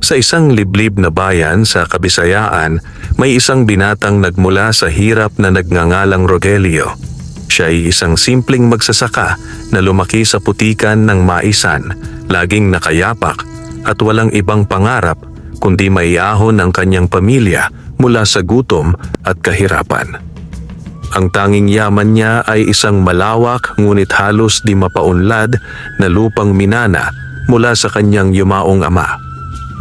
Sa isang liblib na bayan sa Kabisayaan, may isang binatang nagmula sa hirap na nagngangalang Rogelio. Siya ay isang simpleng magsasaka na lumaki sa putikan ng maisan, laging nakayapak at walang ibang pangarap kundi maiahon ang kanyang pamilya mula sa gutom at kahirapan. Ang tanging yaman niya ay isang malawak ngunit halos di mapaunlad na lupang minana mula sa kanyang yumaong ama.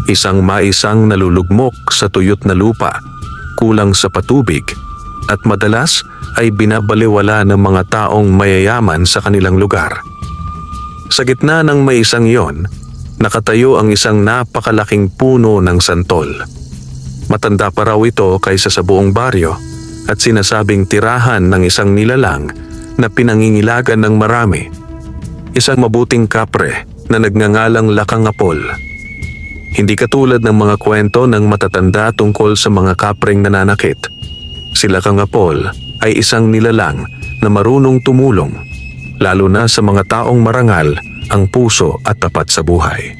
Isang maisang nalulugmok sa tuyot na lupa, kulang sa patubig, at madalas ay binabaliwala ng mga taong mayayaman sa kanilang lugar. Sa gitna ng maisang iyon, nakatayo ang isang napakalaking puno ng santol. Matanda pa raw ito kaysa sa buong baryo at sinasabing tirahan ng isang nilalang na pinangingilagan ng marami. Isang mabuting kapre na nagngangalang Lakangapol. Hindi katulad ng mga kwento ng matatanda tungkol sa mga kapreng nananakit. Si Lakangapol ay isang nilalang na marunong tumulong, lalo na sa mga taong marangal ang puso at tapat sa buhay.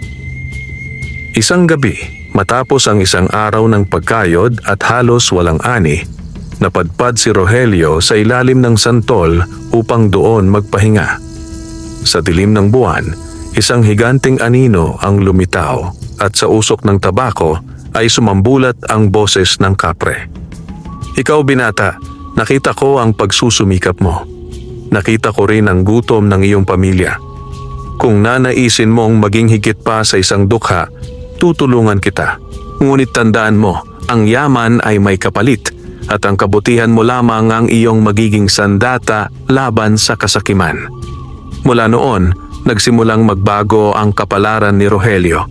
Isang gabi, matapos ang isang araw ng pagkayod at halos walang ani, napadpad si Rogelio sa ilalim ng santol upang doon magpahinga. Sa dilim ng buwan, isang higanting anino ang lumitaw at sa usok ng tabako ay sumambulat ang boses ng kapre. Ikaw binata, nakita ko ang pagsusumikap mo. Nakita ko rin ang gutom ng iyong pamilya. Kung nanaisin mong maging higit pa sa isang dukha, tutulungan kita. Ngunit tandaan mo, ang yaman ay may kapalit at ang kabutihan mo lamang ang iyong magiging sandata laban sa kasakiman. Mula noon, nagsimulang magbago ang kapalaran ni Rogelio.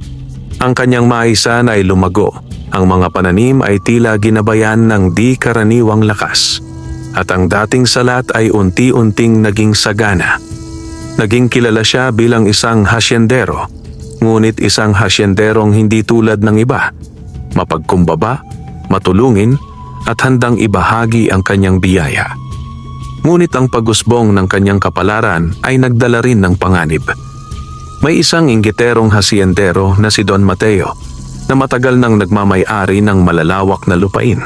Ang kanyang maisan ay lumago. Ang mga pananim ay tila ginabayan ng di karaniwang lakas. At ang dating salat ay unti-unting naging sagana. Naging kilala siya bilang isang hasyendero, ngunit isang hasyenderong hindi tulad ng iba. Mapagkumbaba, matulungin, at handang ibahagi ang kanyang biyaya. Ngunit ang pag-usbong ng kanyang kapalaran ay nagdala rin ng panganib. May isang inggiterong hasyendero na si Don Mateo na matagal nang nagmamay-ari ng malalawak na lupain.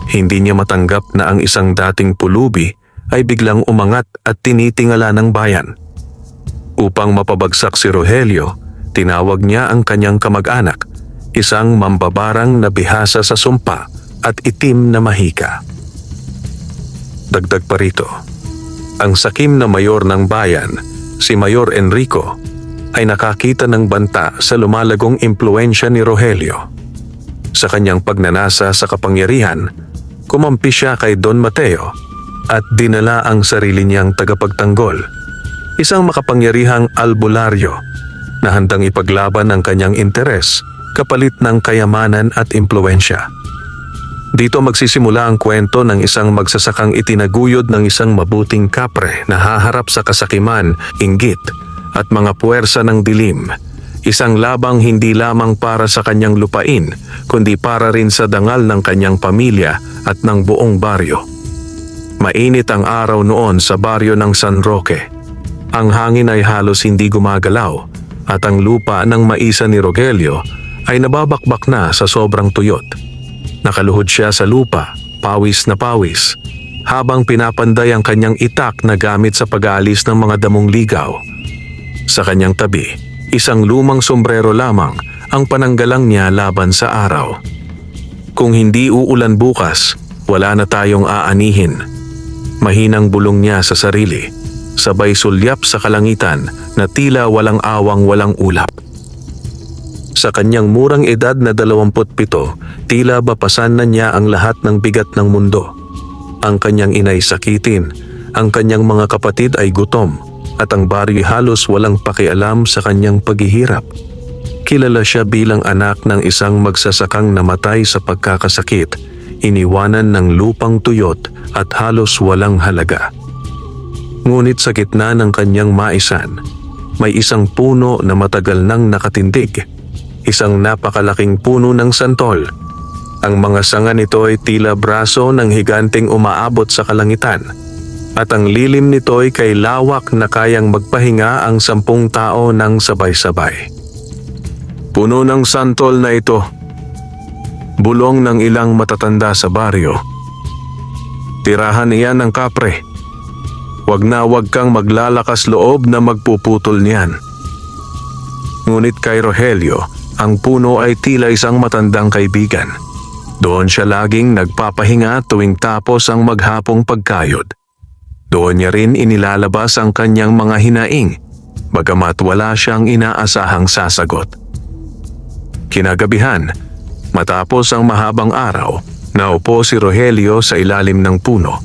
Hindi niya matanggap na ang isang dating pulubi ay biglang umangat at tinitingala ng bayan. Upang mapabagsak si Rogelio, tinawag niya ang kanyang kamag-anak, isang mambabarang na bihasa sa sumpa at itim na mahika. Dagdag pa rito, ang sakim na mayor ng bayan, si Mayor Enrico, ay nakakita ng banta sa lumalagong impluensya ni Rogelio. Sa kanyang pagnanasa sa kapangyarihan, kumampi siya kay Don Mateo at dinala ang sarili niyang tagapagtanggol, isang makapangyarihang albularyo na handang ipaglaban ang kanyang interes kapalit ng kayamanan at impluensya. Dito magsisimula ang kwento ng isang magsasakang itinaguyod ng isang mabuting kapre na haharap sa kasakiman, inggit at mga puwersa ng dilim. Isang labang hindi lamang para sa kanyang lupain, kundi para rin sa dangal ng kanyang pamilya at ng buong baryo. Mainit ang araw noon sa baryo ng San Roque. Ang hangin ay halos hindi gumagalaw at ang lupa ng maisa ni Rogelio ay nababakbak na sa sobrang tuyot. Nakaluhod siya sa lupa, pawis na pawis, habang pinapanday ang kanyang itak na gamit sa pag-aalis ng mga damong ligaw. Sa kanyang tabi, isang lumang sombrero lamang ang pananggalang niya laban sa araw. Kung hindi uulan bukas, wala na tayong aanihin. Mahinang bulong niya sa sarili, sabay sulyap sa kalangitan na tila walang awang walang ulap. Sa kanyang murang edad na 27, tila bapasan na niya ang lahat ng bigat ng mundo. Ang kanyang inay sakitin, ang kanyang mga kapatid ay gutom, at ang baryo halos walang pakialam sa kanyang paghihirap. Kilala siya bilang anak ng isang magsasakang namatay sa pagkakasakit, iniwanan ng lupang tuyot at halos walang halaga. Ngunit sa gitna ng kanyang maisan, may isang puno na matagal nang nakatindig, isang napakalaking puno ng santol. Ang mga sanga nito ay tila braso ng higanteng umaabot sa kalangitan, at ang lilim nito ay kay lawak na kayang magpahinga ang 10 tao ng sabay-sabay. Puno ng santol na ito. Bulong ng ilang matatanda sa baryo. Tirahan iyan ng kapre. Wag kang maglalakas loob na magpuputol niyan. Ngunit kay Rogelio, ang puno ay tila isang matandang kaibigan. Doon siya laging nagpapahinga tuwing tapos ang maghapong pagkayod. Doon niya rin inilalabas ang kanyang mga hinaing, bagamat wala siyang inaasahang sasagot. Kinagabihan, matapos ang mahabang araw, naupo si Rogelio sa ilalim ng puno.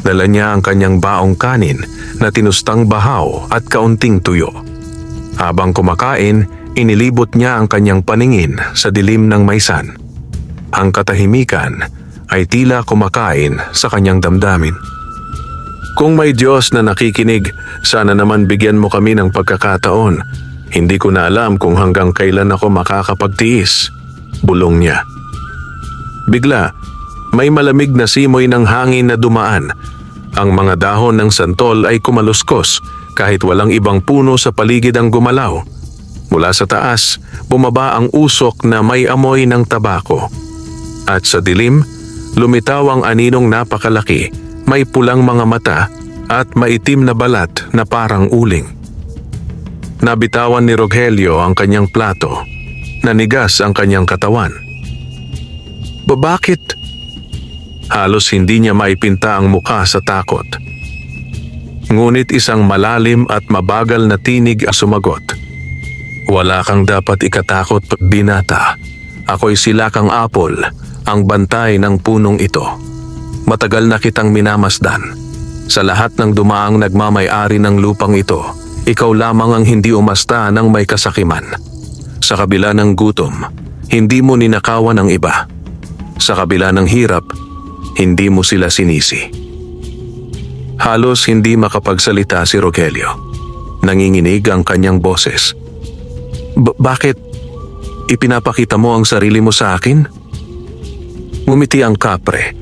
Dala niya ang kanyang baong kanin na tinustang bahaw at kaunting tuyo. Habang kumakain, inilibot niya ang kanyang paningin sa dilim ng maysan. Ang katahimikan ay tila kumakain sa kanyang damdamin. Kung may Diyos na nakikinig, sana naman bigyan mo kami ng pagkakataon. Hindi ko na alam kung hanggang kailan ako makakapagtiis. Bulong niya. Bigla, may malamig na simoy ng hangin na dumaan. Ang mga dahon ng santol ay kumaluskos kahit walang ibang puno sa paligid ang gumalaw. Mula sa taas, bumaba ang usok na may amoy ng tabako. At sa dilim, lumitaw ang aninong napakalaki, may pulang mga mata at maitim na balat na parang uling. Nabitawan ni Rogelio ang kanyang plato. Nanigas ang kanyang katawan. Bakit? Halos hindi niya maipinta ang muka sa takot. Ngunit isang malalim at mabagal na tinig ang sumagot. Wala kang dapat ikatakot, binata. Ako'y silakang apol, ang bantay ng punong ito. Matagal na kitang minamasdan. Sa lahat ng dumaang nagmamay-ari ng lupang ito, ikaw lamang ang hindi umasta ng may kasakiman. Sa kabila ng gutom, hindi mo ninakawan ang iba. Sa kabila ng hirap, hindi mo sila sinisi. Halos hindi makapagsalita si Rogelio. Nanginginig ang kanyang boses. Bakit ipinapakita mo ang sarili mo sa akin? Ngumiti ang kapre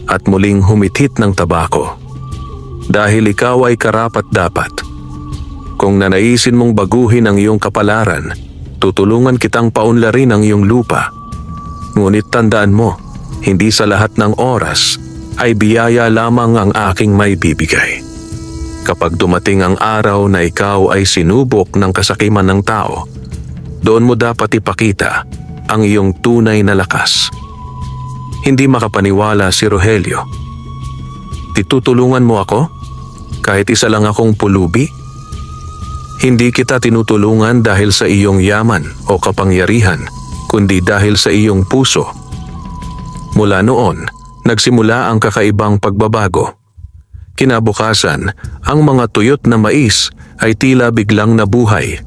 at muling humithit ng tabako. Dahil ikaw ay karapat-dapat. Kung nanaisin mong baguhin ang iyong kapalaran, tutulungan kitang paunlarin ang iyong lupa. Ngunit tandaan mo, hindi sa lahat ng oras ay biyaya lamang ang aking may bibigay. Kapag dumating ang araw na ikaw ay sinubok ng kasakiman ng tao, doon mo dapat ipakita ang iyong tunay na lakas. Hindi makapaniwala si Rogelio. Titutulungan mo ako? Kahit isa lang akong pulubi? Hindi kita tinutulungan dahil sa iyong yaman o kapangyarihan, kundi dahil sa iyong puso. Mula noon, nagsimula ang kakaibang pagbabago. Kinabukasan, ang mga tuyot na mais ay tila biglang nabuhay.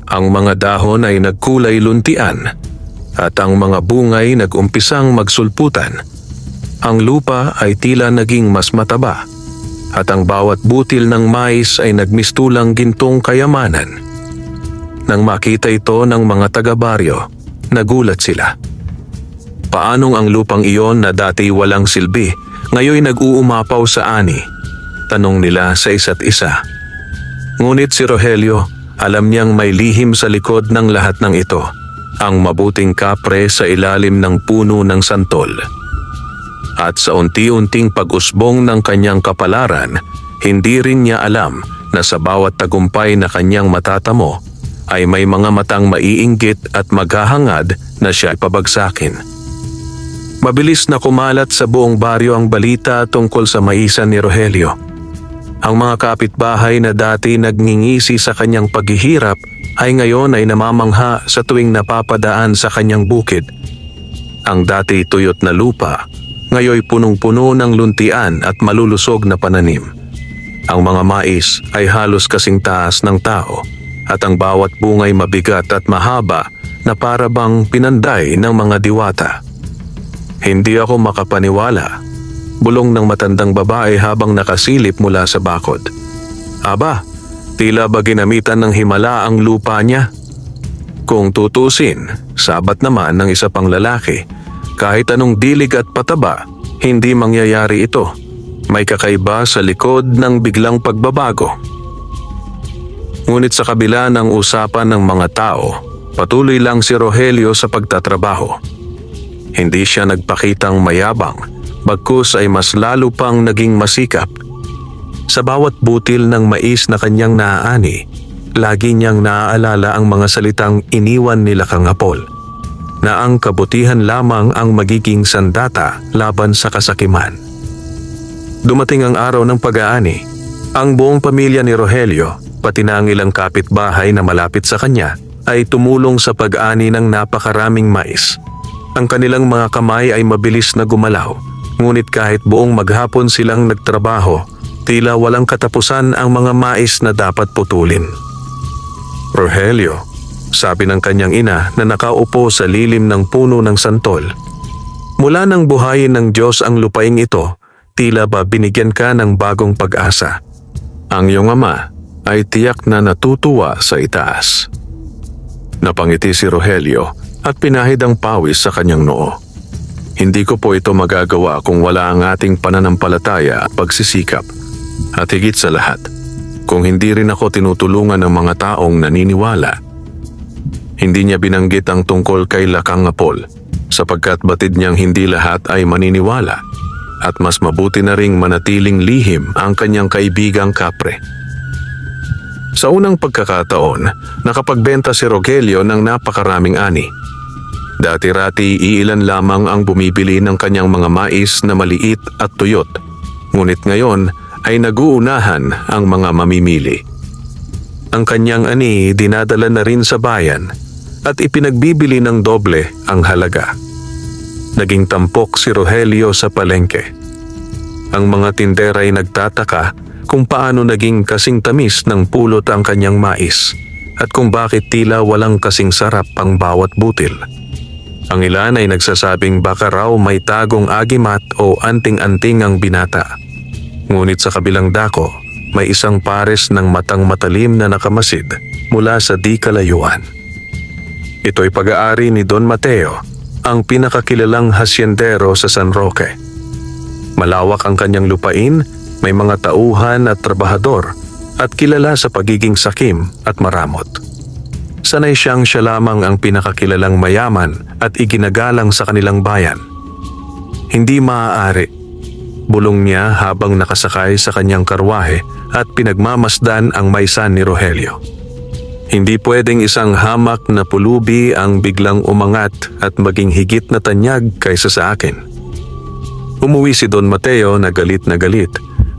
Ang mga dahon ay nagkulay luntian at ang mga bungay nag-umpisang magsulputan. Ang lupa ay tila naging mas mataba at ang bawat butil ng mais ay nagmistulang gintong kayamanan. Nang makita ito ng mga taga-baryo, nagulat sila. Paanong ang lupang iyon na dati walang silbi, ngayon nag-uumapaw sa ani? Tanong nila sa isa't isa. Ngunit si Rogelio, alam niyang may lihim sa likod ng lahat ng ito, ang mabuting kapre sa ilalim ng puno ng santol. At sa unti-unting pag-usbong ng kanyang kapalaran, hindi rin niya alam na sa bawat tagumpay na kanyang matatamo ay may mga matang maiinggit at maghahangad na siya pabagsakin. Mabilis na kumalat sa buong baryo ang balita tungkol sa maisan ni Rogelio. Ang mga kapitbahay na dati nagngingisi sa kanyang paghihirap ay ngayon ay namamangha sa tuwing napapadaan sa kanyang bukid. Ang dati tuyot na lupa, ngayoy punong-puno ng luntian at malulusog na pananim. Ang mga mais ay halos kasing taas ng tao at ang bawat bungay mabigat at mahaba na para bang pinanday ng mga diwata. Hindi ako makapaniwala. Bulong ng matandang babae habang nakasilip mula sa bakod. Aba, tila ba ginamitan ng himala ang lupa niya? Kung tutusin, sabat naman ng isa pang lalaki. Kahit anong dilig at pataba, hindi mangyayari ito. May kakaiba sa likod ng biglang pagbabago. Ngunit sa kabila ng usapan ng mga tao, Patuloy lang si Rogelio sa pagtatrabaho. Hindi siya nagpakitang mayabang, bagkus ay mas lalo pang naging masikap. Sa bawat butil ng mais na kanyang naaani, lagi niyang naaalala ang mga salitang iniwan nila kang Apol, na ang kabutihan lamang ang magiging sandata laban sa kasakiman. Dumating ang araw ng pag-aani. Ang buong pamilya ni Rogelio, pati na ang ilang kapitbahay na malapit sa kanya, ay tumulong sa pag-ani ng napakaraming mais. Ang kanilang mga kamay ay mabilis na gumalaw, ngunit kahit buong maghapon silang nagtrabaho, tila walang katapusan ang mga mais na dapat putulin. Rogelio, sabi ng kanyang ina na nakaupo sa lilim ng puno ng santol, mula nang buhayin ng Diyos ang lupaing ito, tila ba binigyan ka ng bagong pag-asa. Ang iyong ama ay tiyak na natutuwa sa itaas. Napangiti si Rogelio at pinahid ang pawis sa kanyang noo. Hindi ko po ito magagawa kung wala ang ating pananampalataya at pagsisikap. At higit sa lahat, kung hindi rin ako tinutulungan ng mga taong naniniwala. Hindi niya binanggit ang tungkol kay Lakang Apol, sapagkat batid niyang hindi lahat ay maniniwala at mas mabuti na ring manatiling lihim ang kanyang kaibigang kapre. Sa unang pagkakataon, nakapagbenta si Rogelio ng napakaraming ani. Dati-rati iilan lamang ang bumibili ng kanyang mga mais na maliit at tuyot, ngunit ngayon ay naguunahan ang mga mamimili. Ang kanyang ani dinadala na rin sa bayan at ipinagbibili ng doble ang halaga. Naging tampok si Rogelio sa palengke. Ang mga tindera ay nagtataka kung paano naging kasing tamis ng pulot ang kanyang mais at kung bakit tila walang kasing sarap ang bawat butil. Ang ilan ay nagsasabing baka raw may tagong agimat o anting-anting ang binata. Ngunit sa kabilang dako, may isang pares ng matang matalim na nakamasid mula sa di kalayuan. Ito'y pag-aari ni Don Mateo, ang pinakakilalang hasyendero sa San Roque. Malawak ang kanyang lupain, may mga tauhan at trabahador at kilala sa pagiging sakim at maramot. Sanay siya lamang ang pinakakilalang mayaman at iginagalang sa kanilang bayan. Hindi maaari. Bulong niya habang nakasakay sa kanyang karwahe at pinagmamasdan ang maysan ni Rogelio. Hindi pwedeng isang hamak na pulubi ang biglang umangat at maging higit na tanyag kaysa sa akin. Umuwi si Don Mateo na galit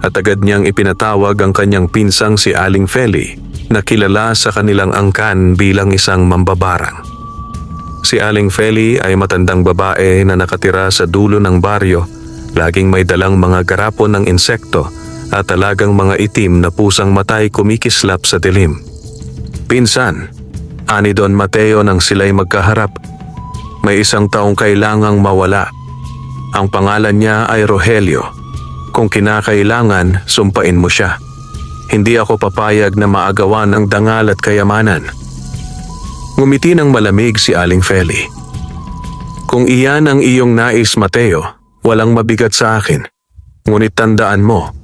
at agad niyang ipinatawag ang kanyang pinsang si Aling Feli na kilala sa kanilang angkan bilang isang mambabarang. Si Aling Feli ay matandang babae na nakatira sa dulo ng baryo, laging may dalang mga garapon ng insekto at talagang mga itim na pusang matay kumikislap sa dilim. Pinsan, ani Don Mateo nang sila'y magkaharap, may isang taong kailangang mawala. Ang pangalan niya ay Rogelio. Kung kinakailangan, sumpain mo siya. Hindi ako papayag na maagawan ng dangal at kayamanan. Ngumiti ng malamig si Aling Feli. Kung iyan ang iyong nais, Mateo, walang mabigat sa akin. Ngunit tandaan mo,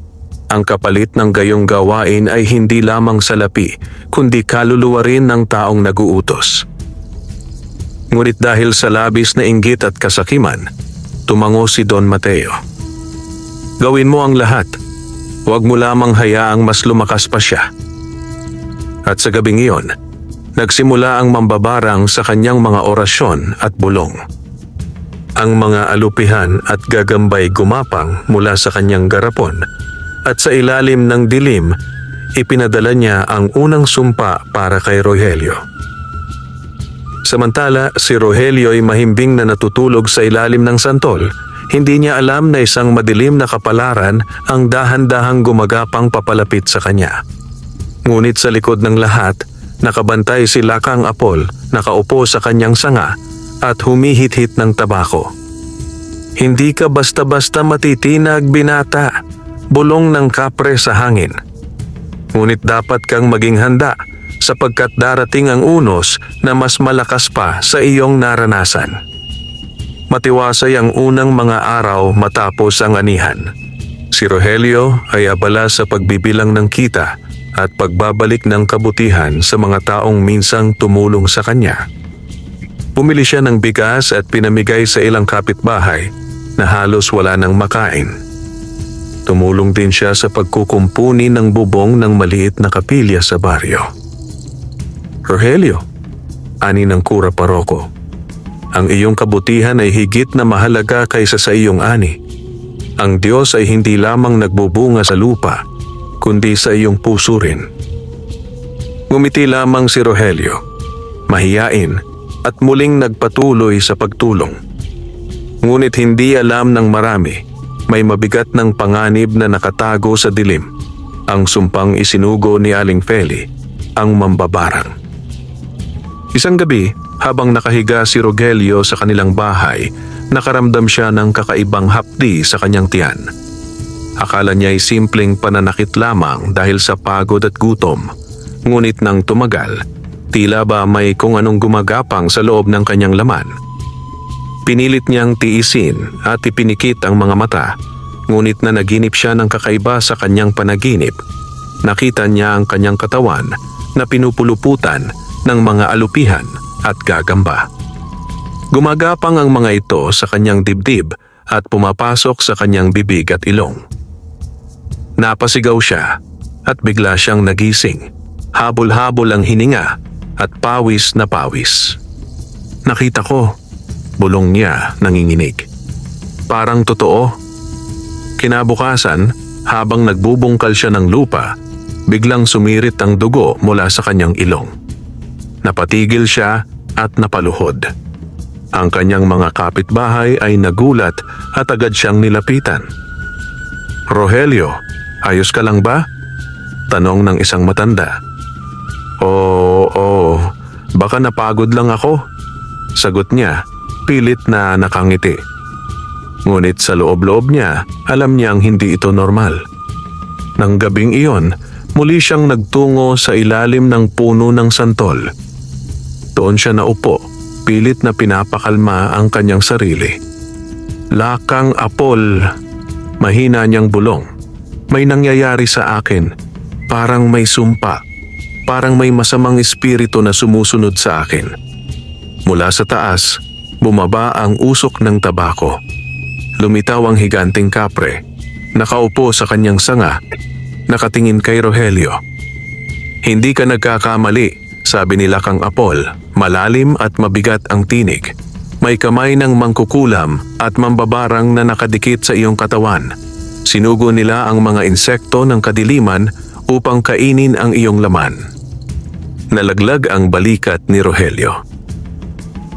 ang kapalit ng gayong gawain ay hindi lamang salapi, kundi kaluluwa rin ng taong naguutos. Ngunit dahil sa labis na inggit at kasakiman, tumango si Don Mateo. Gawin mo ang lahat. Huwag mo lamang hayaang mas lumakas pa siya. At sa gabing iyon, nagsimula ang mambabarang sa kanyang mga orasyon at bulong. Ang mga alupihan at gagambay gumapang mula sa kanyang garapon at sa ilalim ng dilim, ipinadala niya ang unang sumpa para kay Rogelio. Samantala, si Rogelio ay mahimbing na natutulog sa ilalim ng santol. Hindi niya alam na isang madilim na kapalaran ang dahan-dahang gumagapang papalapit sa kanya. Ngunit sa likod ng lahat, nakabantay si Lakang Apol, nakaupo sa kanyang sanga at humihit-hit ng tabako. Hindi ka basta-basta matitinag, binata, bulong ng kapre sa hangin. Ngunit dapat kang maging handa sapagkat darating ang unos na mas malakas pa sa iyong naranasan. Matiwasay ang unang mga araw matapos ang anihan. Si Rogelio ay abala sa pagbibilang ng kita at pagbabalik ng kabutihan sa mga taong minsang tumulong sa kanya. Bumili siya ng bigas at pinamigay sa ilang kapitbahay na halos wala nang makain. Tumulong din siya sa pagkukumpuni ng bubong ng maliit na kapilya sa baryo. Rogelio, ani ng kura paroko, ang iyong kabutihan ay higit na mahalaga kaysa sa iyong ani. Ang Diyos ay hindi lamang nagbubunga sa lupa, kundi sa iyong puso rin. Ngumiti lamang si Rogelio, mahiyain at muling nagpatuloy sa pagtulong. Ngunit hindi alam ng marami, may mabigat ng panganib na nakatago sa dilim, ang sumpang isinugo ni Aling Feli, ang mambabarang. Isang gabi, habang nakahiga si Rogelio sa kanilang bahay, nakaramdam siya ng kakaibang hapdi sa kanyang tiyan. Akala niya ay simpleng pananakit lamang dahil sa pagod at gutom, ngunit nang tumagal, tila ba may kung anong gumagapang sa loob ng kanyang laman. Pinilit niyang tiisin at ipinikit ang mga mata, ngunit na naginip siya ng kakaiba sa kanyang panaginip. Nakita niya ang kanyang katawan na pinupuluputan ng mga alupihan at gagamba. Gumagapang ang mga ito sa kanyang dibdib at pumapasok sa kanyang bibig at ilong. Napasigaw siya at bigla siyang nagising. Habol-habol ang hininga at pawis na pawis. Nakita ko, bulong niya nanginginig. Parang totoo. Kinabukasan, habang nagbubungkal siya ng lupa, biglang sumirit ang dugo mula sa kanyang ilong. Napatigil siya at napaluhod. Ang kanyang mga kapitbahay ay nagulat at agad siyang nilapitan. Rogelio, ayos ka lang ba? Tanong ng isang matanda. Oo, baka napagod lang ako. Sagot niya, pilit na nakangiti. Ngunit sa loob-loob niya, alam niyang hindi ito normal. Nang gabing iyon, muli siyang nagtungo sa ilalim ng puno ng santol. Doon siya naupo, pilit na pinapakalma ang kanyang sarili. Lakang Apol, mahina niyang bulong. May nangyayari sa akin, parang may sumpa. Parang may masamang espiritu na sumusunod sa akin. Mula sa taas, bumaba ang usok ng tabako. Lumitaw ang higanting kapre. Nakaupo sa kanyang sanga, nakatingin kay Rogelio. Hindi ka nagkakamali, sabi ni Lakang Apol. Malalim at mabigat ang tinig. May kamay ng mangkukulam at mambabarang na nakadikit sa iyong katawan. Sinugo nila ang mga insekto ng kadiliman upang kainin ang iyong laman. Nalaglag ang balikat ni Rogelio.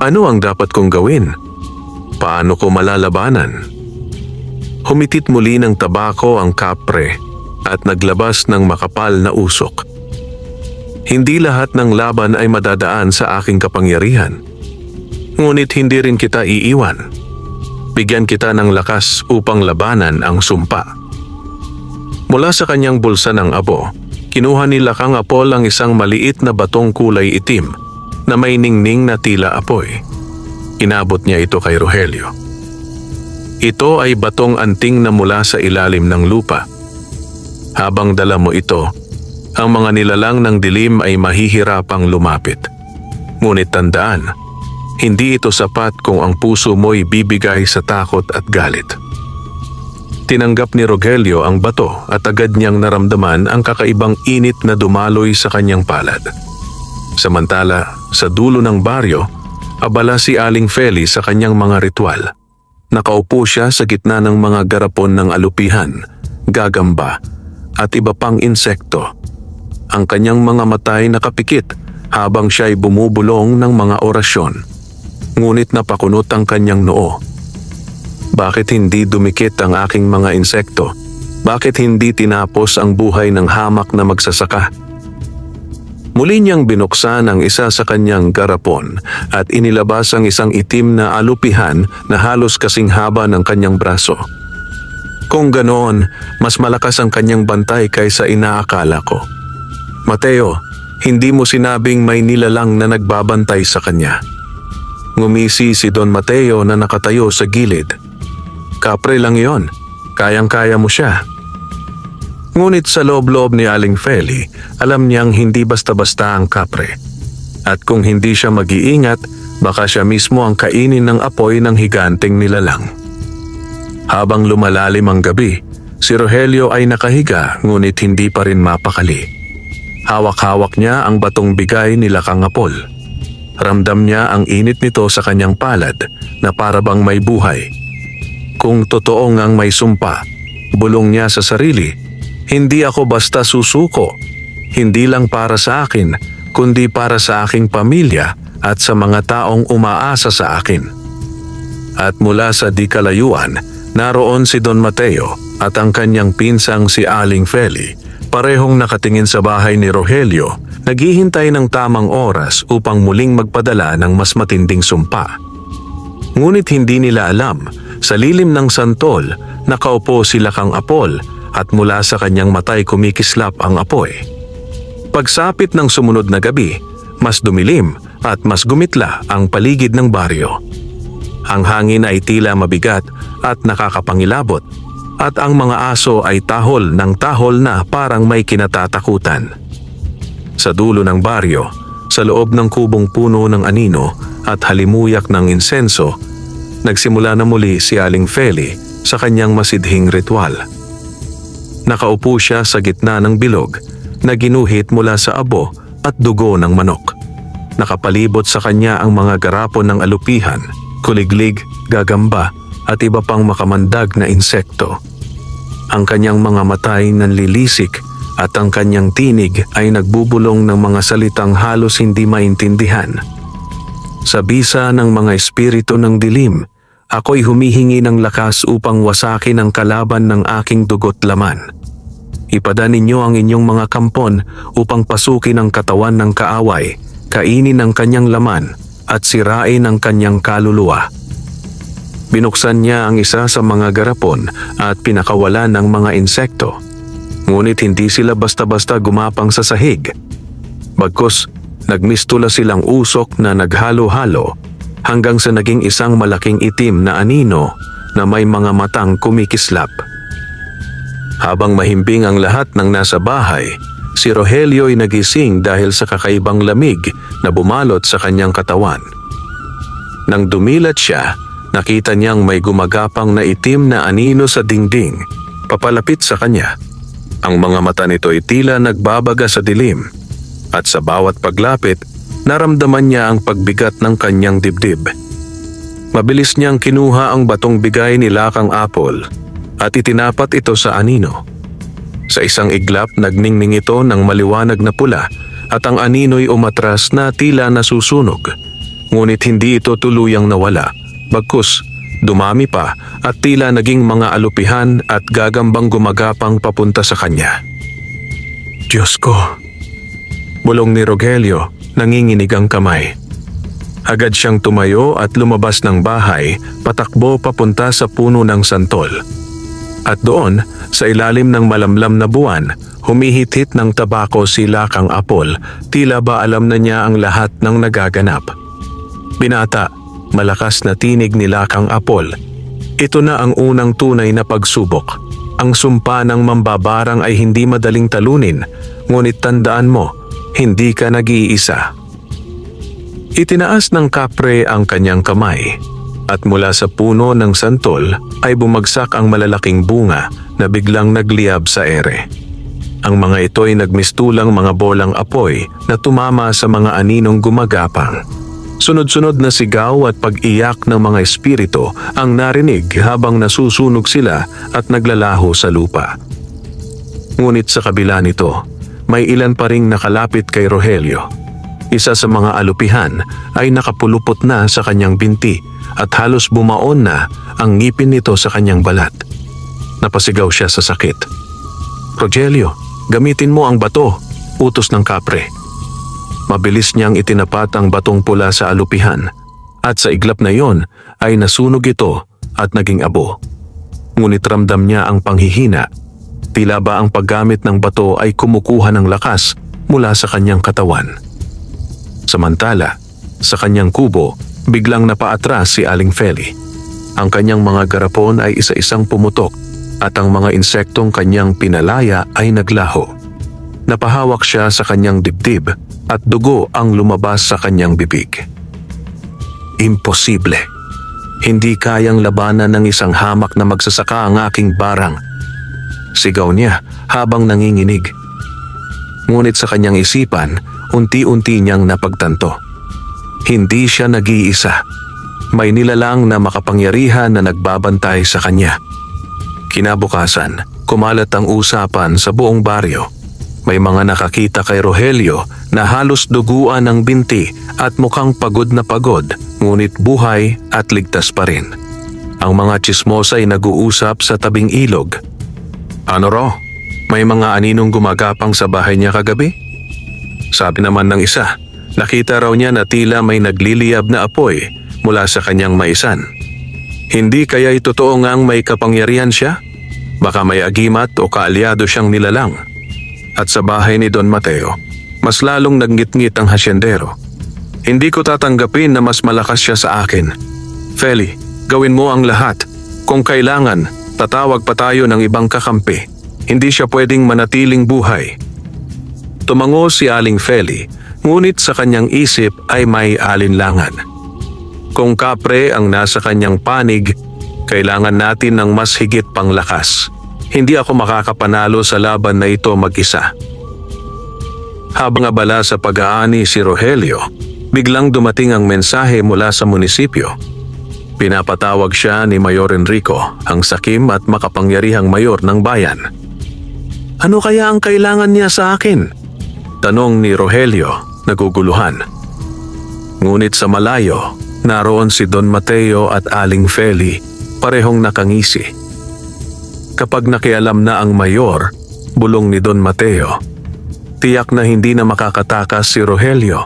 Ano ang dapat kong gawin? Paano ko malalabanan? Humitit muli ng tabako ang kapre at naglabas ng makapal na usok. Hindi lahat ng laban ay madadaan sa aking kapangyarihan. Ngunit hindi rin kita iiwan. Bigyan kita ng lakas upang labanan ang sumpa. Mula sa kanyang bulsa ng abo, kinuha ni Lakang Apol ang isang maliit na batong kulay itim na may ningning na tila apoy. Inabot niya ito kay Rogelio. Ito ay batong anting na mula sa ilalim ng lupa. Habang dala mo ito, ang mga nilalang ng dilim ay mahihirapang lumapit. Ngunit tandaan, hindi ito sapat kung ang puso mo'y bibigay sa takot at galit. Tinanggap ni Rogelio ang bato at agad niyang naramdaman ang kakaibang init na dumaloy sa kanyang palad. Samantala, sa dulo ng baryo, abala si Aling Feli sa kanyang mga ritual. Nakaupo siya sa gitna ng mga garapon ng alupihan, gagamba, at iba pang insekto. Ang kanyang mga mata ay nakapikit habang siya ay bumubulong ng mga orasyon. Ngunit napakunot ang kanyang noo. Bakit hindi dumikit ang aking mga insekto? Bakit hindi tinapos ang buhay ng hamak na magsasaka? Muli niyang binuksan ang isa sa kanyang garapon at inilabas ang isang itim na alupihan na halos kasing haba ng kanyang braso. Kung ganoon, mas malakas ang kanyang bantay kaysa inaakala ko. Mateo, hindi mo sinabing may nilalang na nagbabantay sa kanya. Ngumisi si Don Mateo na nakatayo sa gilid. Kapre lang yon, kayang-kaya mo siya. Ngunit sa loob-loob ni Aling Feli, alam niyang hindi basta-basta ang kapre. At kung hindi siya mag-iingat, baka siya mismo ang kainin ng apoy ng higanteng nilalang. Habang lumalalim ang gabi, si Rogelio ay nakahiga ngunit hindi pa rin mapakali. Hawak-hawak niya ang batong bigay ni Lakang Apol. Ramdam niya ang init nito sa kanyang palad na parabang may buhay. Kung totoo ngang may sumpa, bulong niya sa sarili, hindi ako basta susuko, hindi lang para sa akin, kundi para sa aking pamilya at sa mga taong umaasa sa akin. At mula sa di kalayuan, naroon si Don Mateo at ang kanyang pinsang si Aling Feli, parehong nakatingin sa bahay ni Rogelio, naghihintay ng tamang oras upang muling magpadala ng mas matinding sumpa. Ngunit hindi nila alam, sa lilim ng santol, nakaupo si Lakang Apol at mula sa kanyang matay kumikislap ang apoy. Pagsapit ng sumunod na gabi, mas dumilim at mas gumitla ang paligid ng baryo. Ang hangin ay tila mabigat at nakakapangilabot, at ang mga aso ay tahol ng tahol na parang may kinatatakutan. Sa dulo ng baryo, sa loob ng kubong puno ng anino at halimuyak ng insenso, nagsimula na muli si Aling Feli sa kanyang masidhing ritual. Nakaupo siya sa gitna ng bilog na ginuhit mula sa abo at dugo ng manok. Nakapalibot sa kanya ang mga garapon ng alupihan, kuliglig, gagamba at iba pang makamandag na insekto. Ang kanyang mga matay nanlilisik at ang kanyang tinig ay nagbubulong ng mga salitang halos hindi maintindihan. Sa bisa ng mga espiritu ng dilim, ako'y humihingi ng lakas upang wasakin ang kalaban ng aking dugo't laman. Ipada ninyo ang inyong mga kampon upang pasukin ang katawan ng kaaway, kainin ang kanyang laman at sirain ang kanyang kaluluwa. Binuksan niya ang isa sa mga garapon at pinakawalan ng mga insekto. Ngunit hindi sila basta-basta gumapang sa sahig. Bagkus, nagmistula silang usok na naghalo-halo hanggang sa naging isang malaking itim na anino na may mga matang kumikislap. Habang mahimbing ang lahat ng nasa bahay, si Rogelio ay nagising dahil sa kakaibang lamig na bumalot sa kanyang katawan. Nang dumilat siya, nakita niyang may gumagapang na itim na anino sa dingding, papalapit sa kanya. Ang mga mata nito ay tila nagbabaga sa dilim, at sa bawat paglapit, naramdaman niya ang pagbigat ng kanyang dibdib. Mabilis niyang kinuha ang batong bigay ni Lakang Apol at itinapat ito sa anino. Sa isang iglap, nagningning ito ng maliwanag na pula at ang anino'y umatras na tila nasusunog. Ngunit hindi ito tuluyang nawala. Bagkus, dumami pa at tila naging mga alupihan at gagambang gumagapang papunta sa kanya. Diyos ko! Bulong ni Rogelio, nanginginig ang kamay. Agad siyang tumayo at lumabas ng bahay, patakbo papunta sa puno ng santol. At doon, sa ilalim ng malamlam na buwan, humihit-hit ng tabako si Lakang Apol, tila ba alam na niya ang lahat ng nagaganap. Binata, malakas na tinig ni Lakang Apol. Ito na ang unang tunay na pagsubok. Ang sumpa ng mambabarang ay hindi madaling talunin, ngunit tandaan mo, hindi ka nag-iisa. Itinaas ng kapre ang kanyang kamay, at mula sa puno ng santol ay bumagsak ang malalaking bunga na biglang nagliyab sa ere. Ang mga ito ay nagmistulang mga bolang apoy na tumama sa mga aninong gumagapang. Sunod-sunod na sigaw at pag-iyak ng mga espiritu ang narinig habang nasusunog sila at naglalaho sa lupa. Ngunit sa kabila nito, may ilan pa ring nakalapit kay Rogelio. Isa sa mga alupihan ay nakapulupot na sa kanyang binti at halos bumaon na ang ngipin nito sa kanyang balat. Napasigaw siya sa sakit. Rogelio, gamitin mo ang bato, utos ng kapre. Mabilis niyang itinapat ang batong pula sa alupihan at sa iglap na iyon ay nasunog ito at naging abo. Ngunit ramdam niya ang panghihina. Tila ba ang paggamit ng bato ay kumukuha ng lakas mula sa kanyang katawan. Samantala, sa kanyang kubo, biglang napaatras si Aling Feli. Ang kanyang mga garapon ay isa-isang pumutok at ang mga insektong kanyang pinalaya ay naglaho. Napahawak siya sa kanyang dibdib at dugo ang lumabas sa kanyang bibig. Imposible. Hindi kayang labanan ng isang hamak na magsasaka ang aking barang. Sigaw niya habang nanginginig. Ngunit sa kanyang isipan, unti-unti niyang napagtanto. Hindi siya nag-iisa. May nilalang na makapangyarihan na nagbabantay sa kanya. Kinabukasan, kumalat ang usapan sa buong baryo. May mga nakakita kay Rogelio na halos duguan ng binti at mukhang pagod na pagod, ngunit buhay at ligtas pa rin. Ang mga tsismosa ay nag-uusap sa tabing ilog. Ano raw? May mga aninong gumagapang sa bahay niya kagabi? Sabi naman ng isa, nakita raw niya na tila may nagliliyab na apoy mula sa kanyang maisan. Hindi kaya'y totoo ngang may kapangyarihan siya? Baka may agimat o kaalyado siyang nilalang. At sa bahay ni Don Mateo, mas lalong nagnggit-ngit ang hasyendero. Hindi ko tatanggapin na mas malakas siya sa akin. Feli, gawin mo ang lahat. Kung kailangan, tatawag pa tayo ng ibang kakampi. Hindi siya pwedeng manatiling buhay. Tumango si Aling Feli, ngunit sa kanyang isip ay may alinlangan. Kung kapre ang nasa kanyang panig, kailangan natin ng mas higit pang lakas. Hindi ako makakapanalo sa laban na ito mag-isa. Habang abala sa pag-aani si Rogelio, biglang dumating ang mensahe mula sa munisipyo. Pinapatawag siya ni Mayor Enrico, ang sakim at makapangyarihang mayor ng bayan. Ano kaya ang kailangan niya sa akin? Tanong ni Rogelio, naguguluhan. Ngunit sa malayo, naroon si Don Mateo at Aling Feli, parehong nakangisi. Kapag nakialam na ang mayor, bulong ni Don Mateo, tiyak na hindi na makakatakas si Rogelio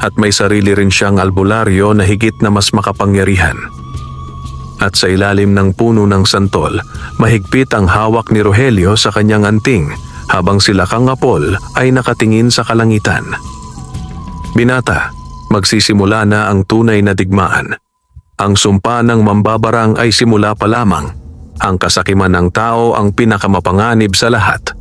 at may sarili rin siyang albularyo na higit na mas makapangyarihan. At sa ilalim ng puno ng santol, mahigpit ang hawak ni Rogelio sa kanyang anting habang sila Kangapol ay nakatingin sa kalangitan. Binata, magsisimula na ang tunay na digmaan. Ang sumpa ng mambabarang ay simula pa lamang. Ang kasakiman ng tao ang pinakamapanganib sa lahat.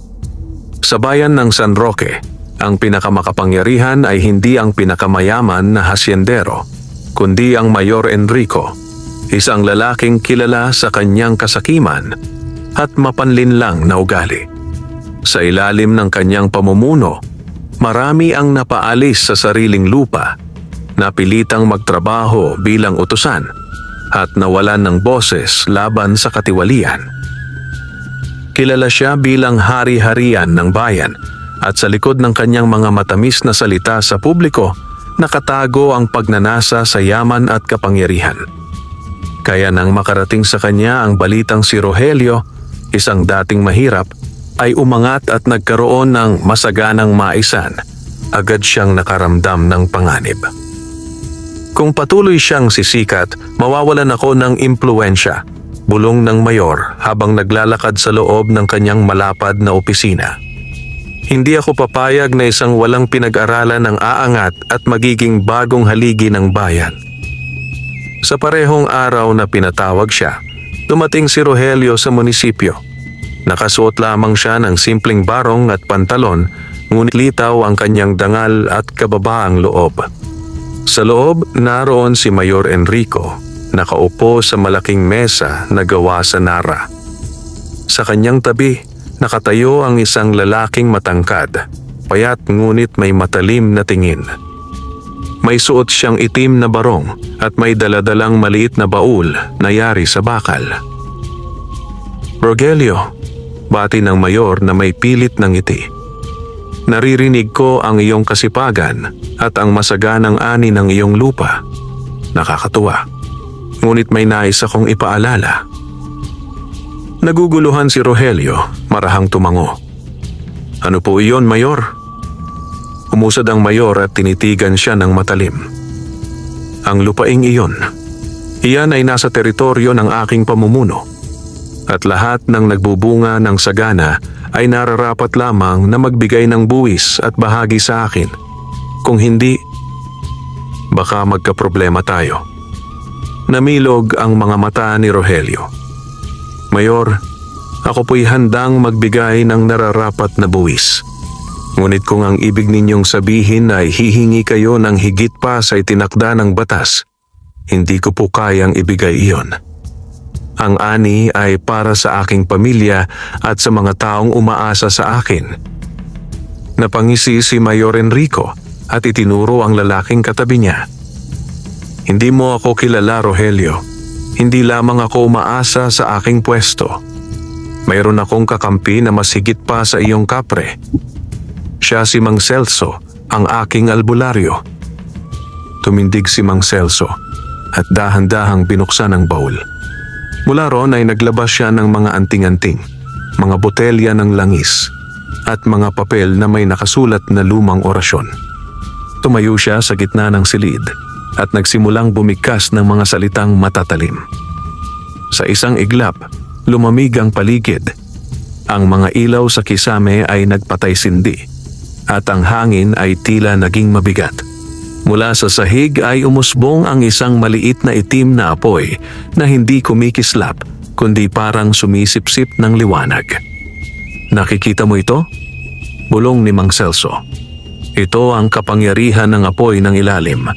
Sa bayan ng San Roque, ang pinakamakapangyarihan ay hindi ang pinakamayaman na hasyendero, kundi ang Mayor Enrico, isang lalaking kilala sa kanyang kasakiman at mapanlinlang na ugali. Sa ilalim ng kanyang pamumuno, marami ang napaalis sa sariling lupa, napilitang magtrabaho bilang utusan at nawalan ng boses laban sa katiwalian. Kilala siya bilang hari-harian ng bayan at sa likod ng kanyang mga matamis na salita sa publiko, nakatago ang pagnanasa sa yaman at kapangyarihan. Kaya nang makarating sa kanya ang balitang si Rogelio, isang dating mahirap, ay umangat at nagkaroon ng masaganang maisan, agad siyang nakaramdam ng panganib. Kung patuloy siyang sisikat, mawawalan ako ng impluwensya, bulong ng mayor habang naglalakad sa loob ng kanyang malapad na opisina. Hindi ako papayag na isang walang pinag-aralan ang aangat at magiging bagong haligi ng bayan. Sa parehong araw na pinatawag siya, dumating si Rogelio sa munisipyo. Nakasuot lamang siya ng simpleng barong at pantalon, ngunit litaw ang kanyang dangal at kababaang loob. Sa loob, naroon si Mayor Enrico, nakaupo sa malaking mesa na gawa sa nara. Sa kanyang tabi, nakatayo ang isang lalaking matangkad, payat ngunit may matalim na tingin. May suot siyang itim na barong at may daladalang maliit na baul na yari sa bakal. Rogelio, bati ng mayor na may pilit ng ngiti. Naririnig ko ang iyong kasipagan at ang masaganang ani ng iyong lupa. Nakakatuwa. Ngunit may nais akong ipaalala. Naguguluhan si Rogelio, marahang tumango. Ano po iyon, Mayor? Umusad ang mayor at tinitigan siya ng matalim. Ang lupaing iyon, iyan ay nasa teritoryo ng aking pamumuno. At lahat ng nagbubunga ng sagana ay nararapat lamang na magbigay ng buwis at bahagi sa akin. Kung hindi, baka magkaproblema tayo. Namilog ang mga mata ni Rogelio. Mayor, Ako po'y handang magbigay ng nararapat na buwis. Ngunit kung ang ibig ninyong sabihin ay hihingi kayo ng higit pa sa itinakda ng batas, hindi ko po kayang ibigay iyon. Ang ani ay para sa aking pamilya at sa mga taong umaasa sa akin. Napangisi si Mayor Enrico at itinuro ang lalaking katabi niya. Hindi mo ako kilala, Rogelio. Hindi lamang ako umaasa sa aking pwesto. Mayroon akong kakampi na mas higit pa sa iyong kapre. Siya si Mang Celso, ang aking albularyo. Tumindig si Mang Celso at dahan-dahang binuksan ang baul. Mula ron ay naglabas siya ng mga anting-anting, mga botelya ng langis, at mga papel na may nakasulat na lumang orasyon. Tumayo siya sa gitna ng silid at nagsimulang bumigkas ng mga salitang matatalim. Sa isang iglap, lumamig ang paligid. Ang mga ilaw sa kisame ay nagpatay-sindi at ang hangin ay tila naging mabigat. Mula sa sahig ay umusbong ang isang maliit na itim na apoy na hindi kumikislap kundi parang sumisipsip ng liwanag. Nakikita mo ito? Bulong ni Mang Celso. Ito ang kapangyarihan ng apoy ng ilalim.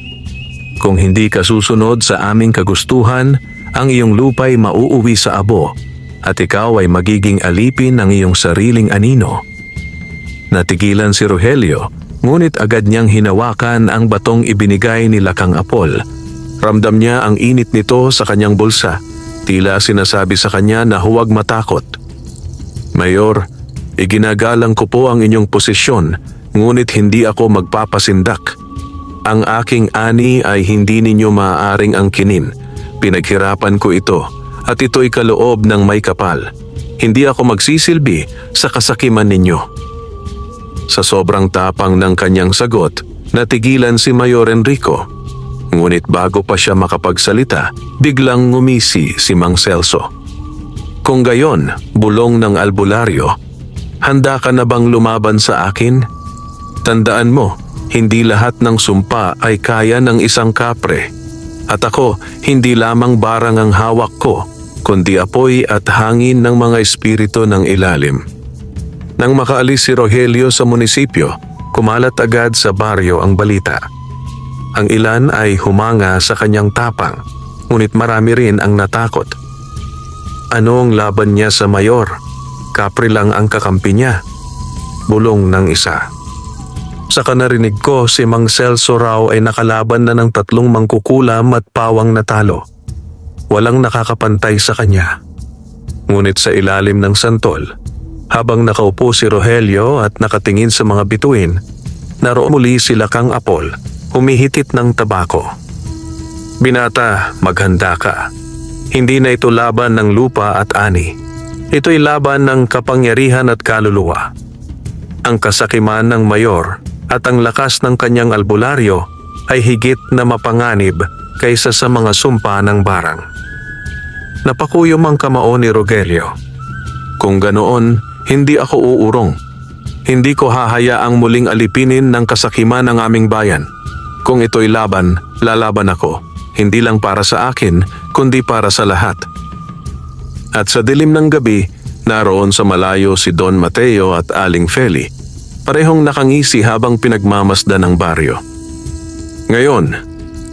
Kung hindi ka susunod sa aming kagustuhan, ang iyong lupa'y mauuwi sa abo at ikaw ay magiging alipin ng iyong sariling anino. Natigilan si Rogelio, ngunit agad niyang hinawakan ang batong ibinigay ni Lakang Apol. Ramdam niya ang init nito sa kanyang bulsa, tila sinasabi sa kanya na huwag matakot. Mayor, iginagalang ko po ang inyong posisyon, ngunit hindi ako magpapasindak. Ang aking ani ay hindi ninyo maaaring angkinin. Pinaghirapan ko ito. At ito'y kaloob ng may kapal. Hindi ako magsisilbi sa kasakiman ninyo. Sa sobrang tapang ng kanyang sagot, natigilan si Mayor Enrico. Ngunit bago pa siya makapagsalita, biglang ngumisi si Mang Celso. Kung gayon, bulong ng albularyo, handa ka na bang lumaban sa akin? Tandaan mo, hindi lahat ng sumpa ay kaya ng isang kapre. At ako, hindi lamang barang ang hawak ko, kundi apoy at hangin ng mga espiritu ng ilalim. Nang makaalis si Rogelio sa munisipyo, kumalat agad sa baryo ang balita. Ang ilan ay humanga sa kanyang tapang, ngunit marami rin ang natakot. Ano ang laban niya sa mayor? Kapre lang ang kakampi niya. Bulong ng isa. Sa kanarinig ko, si Mang Celso raw ay nakalaban na ng 3 mangkukulam at pawang natalo. Walang nakakapantay sa kanya. Ngunit sa ilalim ng santol, habang nakaupo si Rogelio at nakatingin sa mga bituin, naroon muli si Lakang Apol, humihitit ng tabako. Binata, maghanda ka. Hindi na ito laban ng lupa at ani. Ito'y laban ng kapangyarihan at kaluluwa. Ang kasakiman ng mayor at ang lakas ng kanyang albularyo ay higit na mapanganib kaysa sa mga sumpa ng barang. Napakuyom ang kamao ni Rogelio. Kung ganoon, hindi ako uurong. Hindi ko hahayaang muling alipinin ng kasakiman ng aming bayan. Kung ito'y laban, lalaban ako. Hindi lang para sa akin, kundi para sa lahat. At sa dilim ng gabi, naroon sa malayo si Don Mateo at Aling Feli. Parehong nakangisi habang pinagmamasdan ang baryo. Ngayon,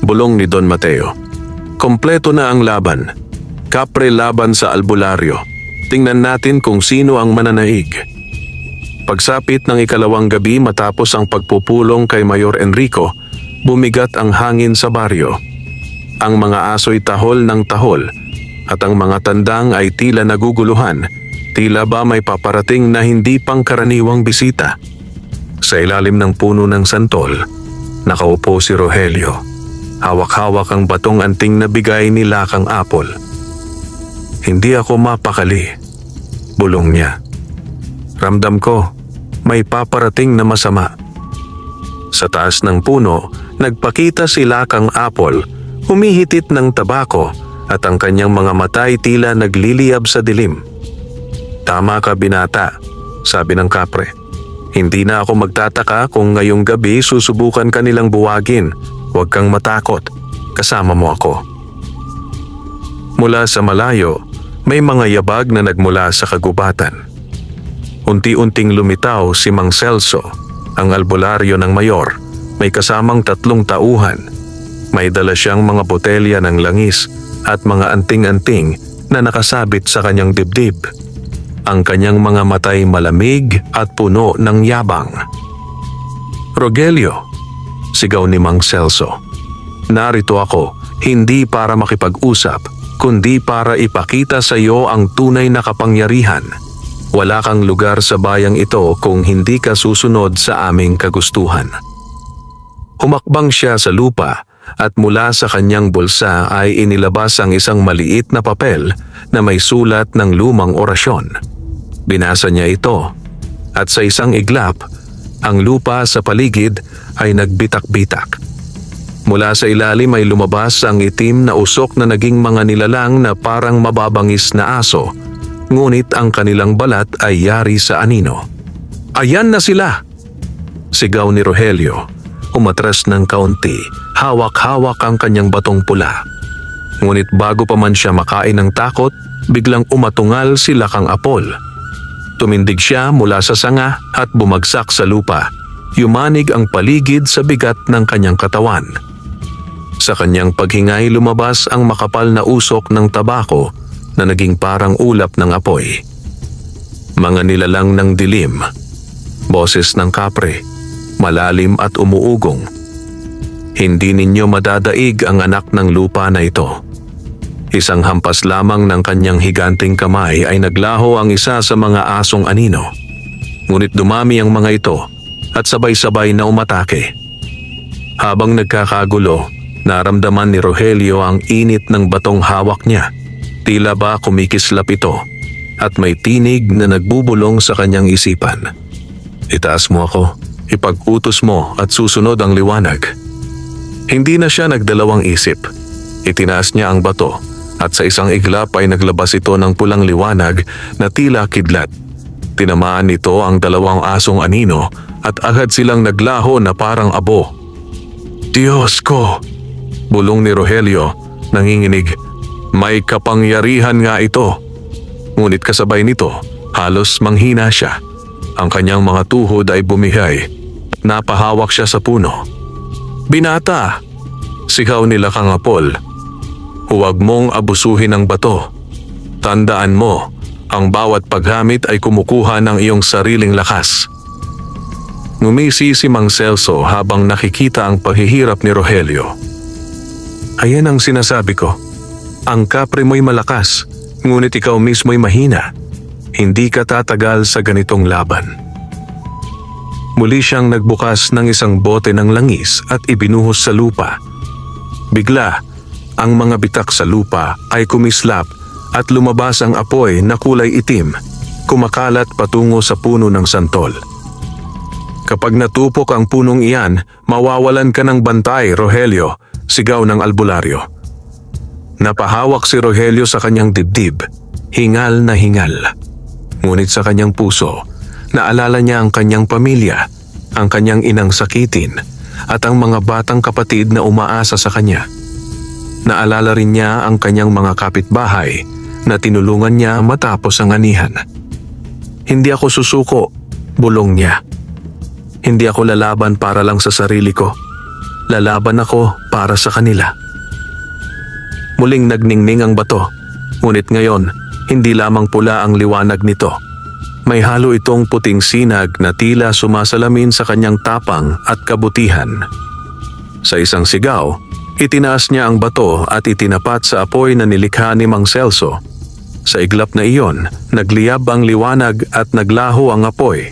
bulong ni Don Mateo, kompleto na ang laban. Kapre laban sa albularyo. Tingnan natin kung sino ang mananaig. Pagsapit ng 2 gabi matapos ang pagpupulong kay Mayor Enrico, bumigat ang hangin sa baryo. Ang mga aso'y tahol ng tahol at ang mga tandang ay tila naguguluhan. Tila ba may paparating na hindi pangkaraniwang bisita. Sa ilalim ng puno ng santol, nakaupo si Rogelio. Hawak-hawak ang batong anting na bigay ni Lakang Apol. Hindi ako mapakali, bulong niya. Ramdam ko, may paparating na masama. Sa taas ng puno, nagpakita si Lakang Apol, humihitit ng tabako at ang kanyang mga matay tila nagliliyab sa dilim. Tama ka, binata, sabi ng kapre. Hindi na ako magtataka kung ngayong gabi susubukan ka nilang buwagin. Huwag kang matakot, kasama mo ako. Mula sa malayo, May mga yabag na nagmula sa kagubatan. Unti-unting lumitaw si Mang Celso, ang albularyo ng mayor. May kasamang 3 tauhan. May dala siyang mga botelya ng langis at mga anting-anting na nakasabit sa kanyang dibdib. Ang kanyang mga matay malamig at puno ng yabang. "Rogelio," sigaw ni Mang Celso. "Narito ako, hindi para makipag-usap, kundi para ipakita sa iyo ang tunay na kapangyarihan. Wala kang lugar sa bayang ito kung hindi ka susunod sa aming kagustuhan." Humakbang siya sa lupa at mula sa kanyang bulsa ay inilabas ang isang maliit na papel na may sulat ng lumang orasyon. Binasa niya ito at sa isang iglap, ang lupa sa paligid ay nagbitak-bitak. Mula sa ilalim ay lumabas ang itim na usok na naging mga nilalang na parang mababangis na aso, ngunit ang kanilang balat ay yari sa anino. "Ayan na sila!" sigaw ni Rogelio. Umatras ng kaunti, hawak-hawak ang kanyang batong pula. Ngunit bago pa man siya makain ng takot, biglang umatungal si Lakang Apol. Tumindig siya mula sa sanga at bumagsak sa lupa. Yumanig ang paligid sa bigat ng kanyang katawan. Sa kanyang paghingay lumabas ang makapal na usok ng tabako na naging parang ulap ng apoy. Mga nilalang ng dilim, boses ng kapre, malalim at umuugong. Hindi ninyo madadaig ang anak ng lupa na ito. Isang hampas lamang ng kanyang higanting kamay ay naglaho ang isa sa mga asong anino. Ngunit dumami ang mga ito at sabay-sabay na umatake. Habang nagkakagulo, naramdaman ni Rogelio ang init ng batong hawak niya. Tila ba kumikislap ito at may tinig na nagbubulong sa kanyang isipan. "Itaas mo ako. Ipag-utos mo at susunod ang liwanag." Hindi na siya nagdalawang isip. Itinaas niya ang bato at sa isang iglap ay naglabas ito ng pulang liwanag na tila kidlat. Tinamaan nito ang 2 asong anino at agad silang naglaho na parang abo. "Diyos ko!" bulong ni Rogelio, nanginginig. May kapangyarihan nga ito. Ngunit kasabay nito, halos manghina siya. Ang kanyang mga tuhod ay bumihay. Napahawak siya sa puno. "Binata!" sigaw ni Lakang Apol. "Huwag mong abusuhin ang bato. Tandaan mo, ang bawat paghamit ay kumukuha ng iyong sariling lakas." Ngumisi si Mang Celso habang nakikita ang paghihirap ni Rogelio. "Ayan ang sinasabi ko. Ang kapre mo'y malakas, ngunit ikaw mismo'y mahina. Hindi ka tatagal sa ganitong laban." Muli siyang nagbukas ng isang bote ng langis at ibinuhos sa lupa. Bigla, ang mga bitak sa lupa ay kumislap at lumabas ang apoy na kulay itim, kumakalat patungo sa puno ng santol. "Kapag natupok ang punong iyan, mawawalan ka ng bantay, Rogelio," sigaw ng albularyo. Napahawak si Rogelio sa kanyang dibdib, hingal na hingal. Ngunit sa kanyang puso, naalala niya ang kanyang pamilya, ang kanyang inang sakitin, at ang mga batang kapatid na umaasa sa kanya. Naalala rin niya ang kanyang mga kapitbahay na tinulungan niya matapos ang anihan. "Hindi ako susuko," bulong niya. "Hindi ako lalaban para lang sa sarili ko. Lalaban ako para sa kanila." Muling nagningning ang bato, ngunit ngayon, hindi lamang pula ang liwanag nito. May halo itong puting sinag na tila sumasalamin sa kanyang tapang at kabutihan. Sa isang sigaw, itinaas niya ang bato at itinapat sa apoy na nilikha ni Mang Celso. Sa iglap na iyon, nagliyab ang liwanag at naglaho ang apoy,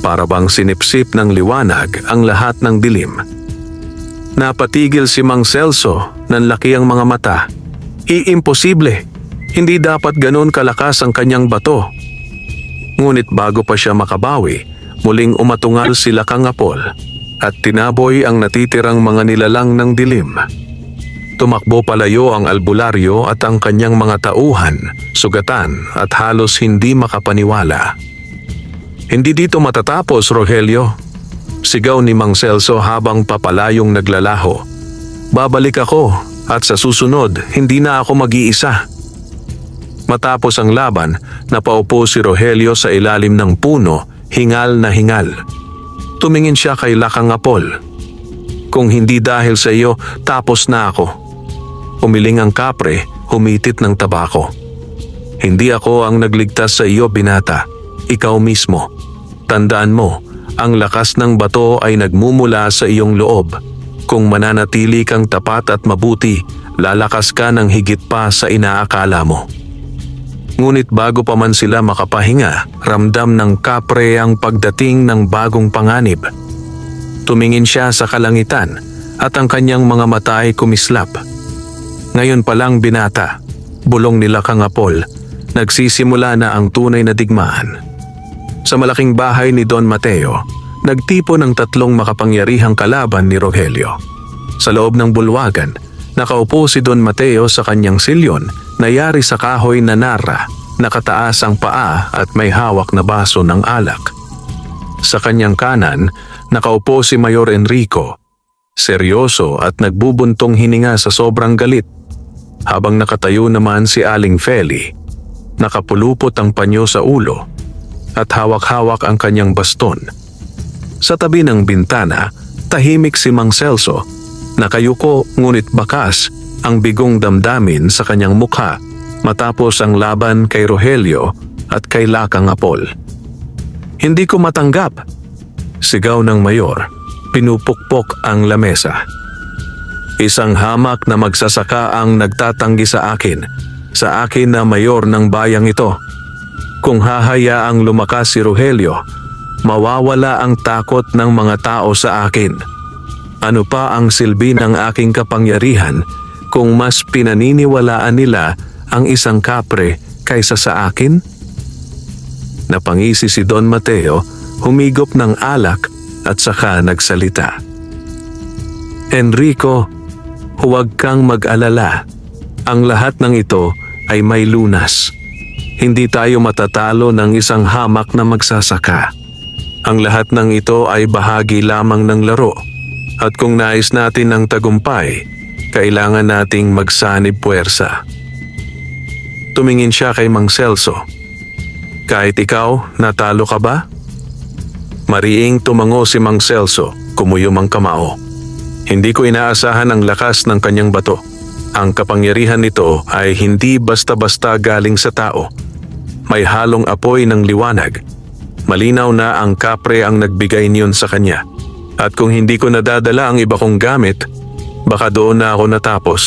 para bang sinipsip ng liwanag ang lahat ng dilim. Napatigil si Mang Celso, nanlaki ang mga mata. Imposible! Hindi dapat ganon kalakas ang kanyang bato. Ngunit bago pa siya makabawi, muling umatungal si Lakang Apol at tinaboy ang natitirang mga nilalang ng dilim. Tumakbo palayo ang albularyo at ang kanyang mga tauhan, sugatan at halos hindi makapaniwala. "Hindi dito matatapos, Rogelio," sigaw ni Mang Celso habang papalayong naglalaho. "Babalik ako at sa susunod, hindi na ako mag-iisa." Matapos ang laban, napaupo si Rogelio sa ilalim ng puno, hingal na hingal. Tumingin siya kay Lakang Apol. "Kung hindi dahil sa iyo, tapos na ako." Umiling ang kapre, humitit ng tabako. "Hindi ako ang nagligtas sa iyo, binata. Ikaw mismo. Tandaan mo, ang lakas ng bato ay nagmumula sa iyong loob. Kung mananatili kang tapat at mabuti, lalakas ka ng higit pa sa inaakala mo." Ngunit bago pa man sila makapahinga, ramdam ng kapre ang pagdating ng bagong panganib. Tumingin siya sa kalangitan at ang kanyang mga mata ay kumislap. Ngayon pa lang, binata, bulong ni Lakang Apol, nagsisimula na ang tunay na digmaan. Sa malaking bahay ni Don Mateo, nagtipo ng 3 makapangyarihang kalaban ni Rogelio. Sa loob ng bulwagan, nakaupo si Don Mateo sa kanyang silyon na yari sa kahoy na nara, nakataas ang paa at may hawak na baso ng alak. Sa kanyang kanan, nakaupo si Mayor Enrico, seryoso at nagbubuntong hininga sa sobrang galit, habang nakatayo naman si Aling Feli, nakapulupot ang panyo sa ulo at hawak-hawak ang kanyang baston. Sa tabi ng bintana, tahimik si Mang Celso, nakayuko ngunit bakas ang bigong damdamin sa kanyang mukha matapos ang laban kay Rogelio at kay Lakang Apol. "Hindi ko matanggap!" sigaw ng mayor, pinupukpok ang lamesa. "Isang hamak na magsasaka ang nagtatanggi sa akin na mayor ng bayang ito. Kung hahayaang lumakas si Rogelio, mawawala ang takot ng mga tao sa akin. Ano pa ang silbi ng aking kapangyarihan kung mas pinaniniwalaan nila ang isang kapre kaysa sa akin?" Napangisi si Don Mateo, humigop ng alak at saka nagsalita. "Enrico, huwag kang mag-alala. Ang lahat ng ito ay may lunas. Hindi tayo matatalo ng isang hamak na magsasaka. Ang lahat ng ito ay bahagi lamang ng laro. At kung nais natin ng tagumpay, kailangan nating magsanib puwersa." Tumingin siya kay Mang Celso. "Kahit ikaw, natalo ka ba?" Mariing tumango si Mang Celso, kumuyom ang kamao. Hindi ko inaasahan ang lakas ng kanyang bato. Ang kapangyarihan nito ay hindi basta-basta galing sa tao. May halong apoy ng liwanag. Malinaw na ang kapre ang nagbigay niyon sa kanya. At kung hindi ko nadadala ang iba kong gamit, baka doon na ako natapos.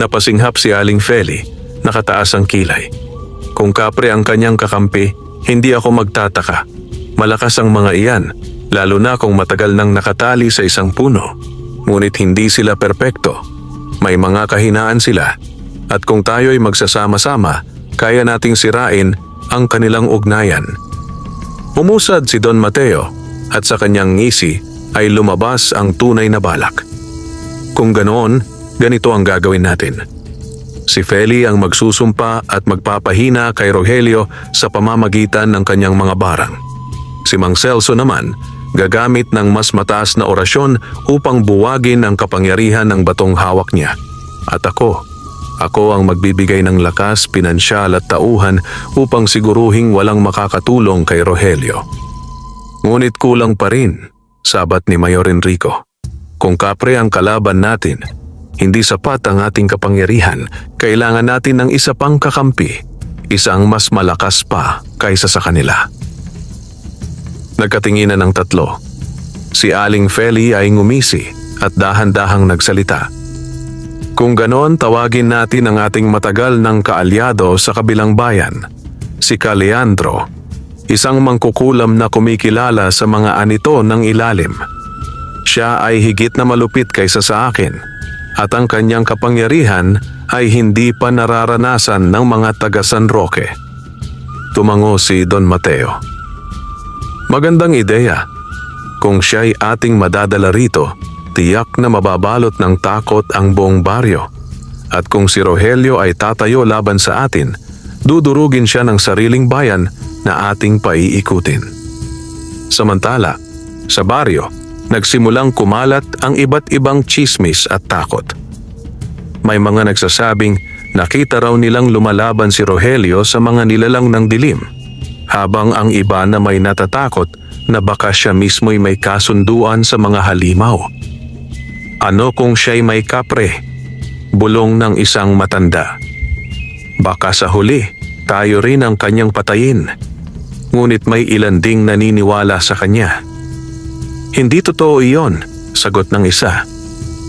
Napasinghap si Aling Feli, nakataas ang kilay. Kung kapre ang kanyang kakampi, hindi ako magtataka. Malakas ang mga iyan, lalo na kung matagal nang nakatali sa isang puno. Ngunit hindi sila perpekto. May mga kahinaan sila. At kung tayo'y magsasama-sama, kaya nating sirain ang kanilang ugnayan. Umusad si Don Mateo at sa kanyang ngisi ay lumabas ang tunay na balak. Kung ganoon, ganito ang gagawin natin. Si Feli ang magsusumpa at magpapahina kay Rogelio sa pamamagitan ng kanyang mga barang. Si Mang Celso naman gagamit ng mas mataas na orasyon upang buwagin ang kapangyarihan ng batong hawak niya. At ako ang magbibigay ng lakas, pinansyal at tauhan upang siguruhing walang makakatulong kay Rogelio. Ngunit kulang pa rin, sabat ni Mayor Enrico. Kung kapre ang kalaban natin, hindi sapat ang ating kapangyarihan. Kailangan natin ng isa pang kakampi, isang mas malakas pa kaysa sa kanila. Nagkatinginan ng tatlo. Si Aling Feli ay ngumisi at dahan-dahang nagsalita. Kung ganon, tawagin natin ang ating matagal ng kaalyado sa kabilang bayan, si Leandro, isang mangkukulam na kumikilala sa mga anito ng ilalim. Siya ay higit na malupit kaysa sa akin at ang kanyang kapangyarihan ay hindi pa nararanasan ng mga taga San Roque. Tumango si Don Mateo. Magandang ideya. Kung siya'y ating madadala rito, tiyak na mababalot ng takot ang buong baryo. At kung si Rogelio ay tatayo laban sa atin, dudurugin siya ng sariling bayan na ating paiikutin. Samantala, sa baryo, nagsimulang kumalat ang iba't ibang tsismis at takot. May mga nagsasabing Nakita raw nilang lumalaban si Rogelio sa mga nilalang ng dilim, habang ang iba na may natatakot na baka siya mismo'y may kasunduan sa mga halimaw. Ano kung siya'y may kapre? Bulong ng isang matanda. Baka sa huli, tayo rin ang kanyang patayin. Ngunit may ilan ding naniniwala sa kanya. Hindi totoo iyon, sagot ng isa.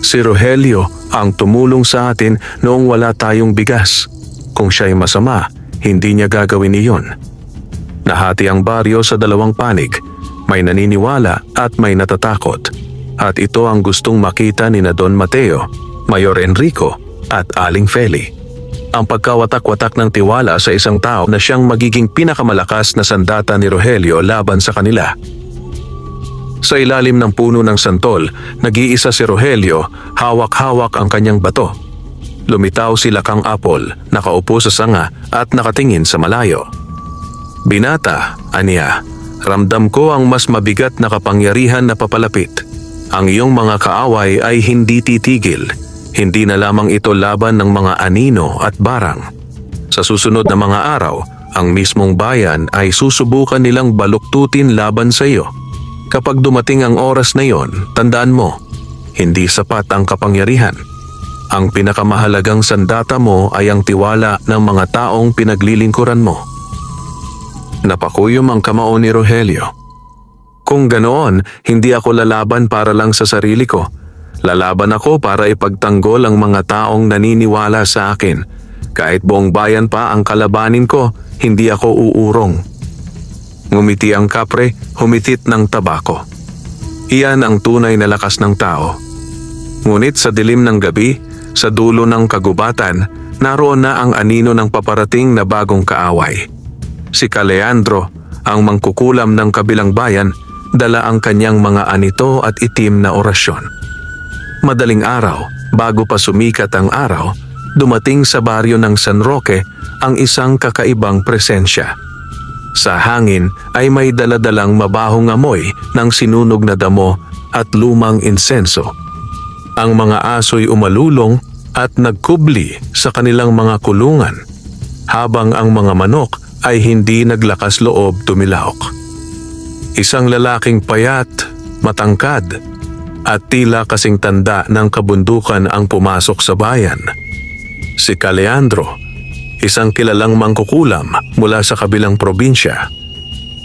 Si Rogelio ang tumulong sa atin noong wala tayong bigas. Kung siya'y masama, hindi niya gagawin iyon. Nahati ang baryo sa dalawang panig. May naniniwala at may natatakot. At ito ang gustong makita ni na Don Mateo, Mayor Enrico at Aling Feli. Ang pagkawatak-watak ng tiwala sa isang tao na siyang magiging pinakamalakas na sandata ni Rogelio laban sa kanila. Sa ilalim ng puno ng santol, nag-iisa si Rogelio, hawak-hawak ang kanyang bato. Lumitaw si Lakang Apol, nakaupo sa sanga at nakatingin sa malayo. Binata, aniya, ramdam ko ang mas mabigat na kapangyarihan na papalapit. Ang iyong mga kaaway ay hindi titigil. Hindi na lamang ito laban ng mga anino at barang. Sa susunod na mga araw, ang mismong bayan ay susubukan nilang baluktutin laban sa iyo. Kapag dumating ang oras na iyon, tandaan mo, hindi sapat ang kapangyarihan. Ang pinakamahalagang sandata mo ay ang tiwala ng mga taong pinaglilingkuran mo. Napakuyom ang kamao ni Rogelio. Kung ganoon, hindi ako lalaban para lang sa sarili ko. Lalaban ako para ipagtanggol ang mga taong naniniwala sa akin. Kahit buong bayan pa ang kalabanin ko, hindi ako uurong. Ngumiti ang kapre, humitit ng tabako. Iyan ang tunay na lakas ng tao. Ngunit sa dilim ng gabi, sa dulo ng kagubatan, naroon na ang anino ng paparating na bagong kaaway. Si Caleandro, ang mangkukulam ng kabilang bayan, dala ang kanyang mga anito at itim na orasyon. Madaling araw, bago pa sumikat ang araw, dumating sa baryo ng San Roque ang isang kakaibang presensya. Sa hangin ay may daladalang mabahong amoy ng sinunog na damo at lumang insenso. Ang mga aso'y umalulong at nagkubli sa kanilang mga kulungan, habang ang mga manok ay hindi naglakas loob tumilahok. Isang lalaking payat, matangkad, at tila kasing tanda ng kabundukan ang pumasok sa bayan. Si Caleandro, isang kilalang mangkukulam mula sa kabilang probinsya.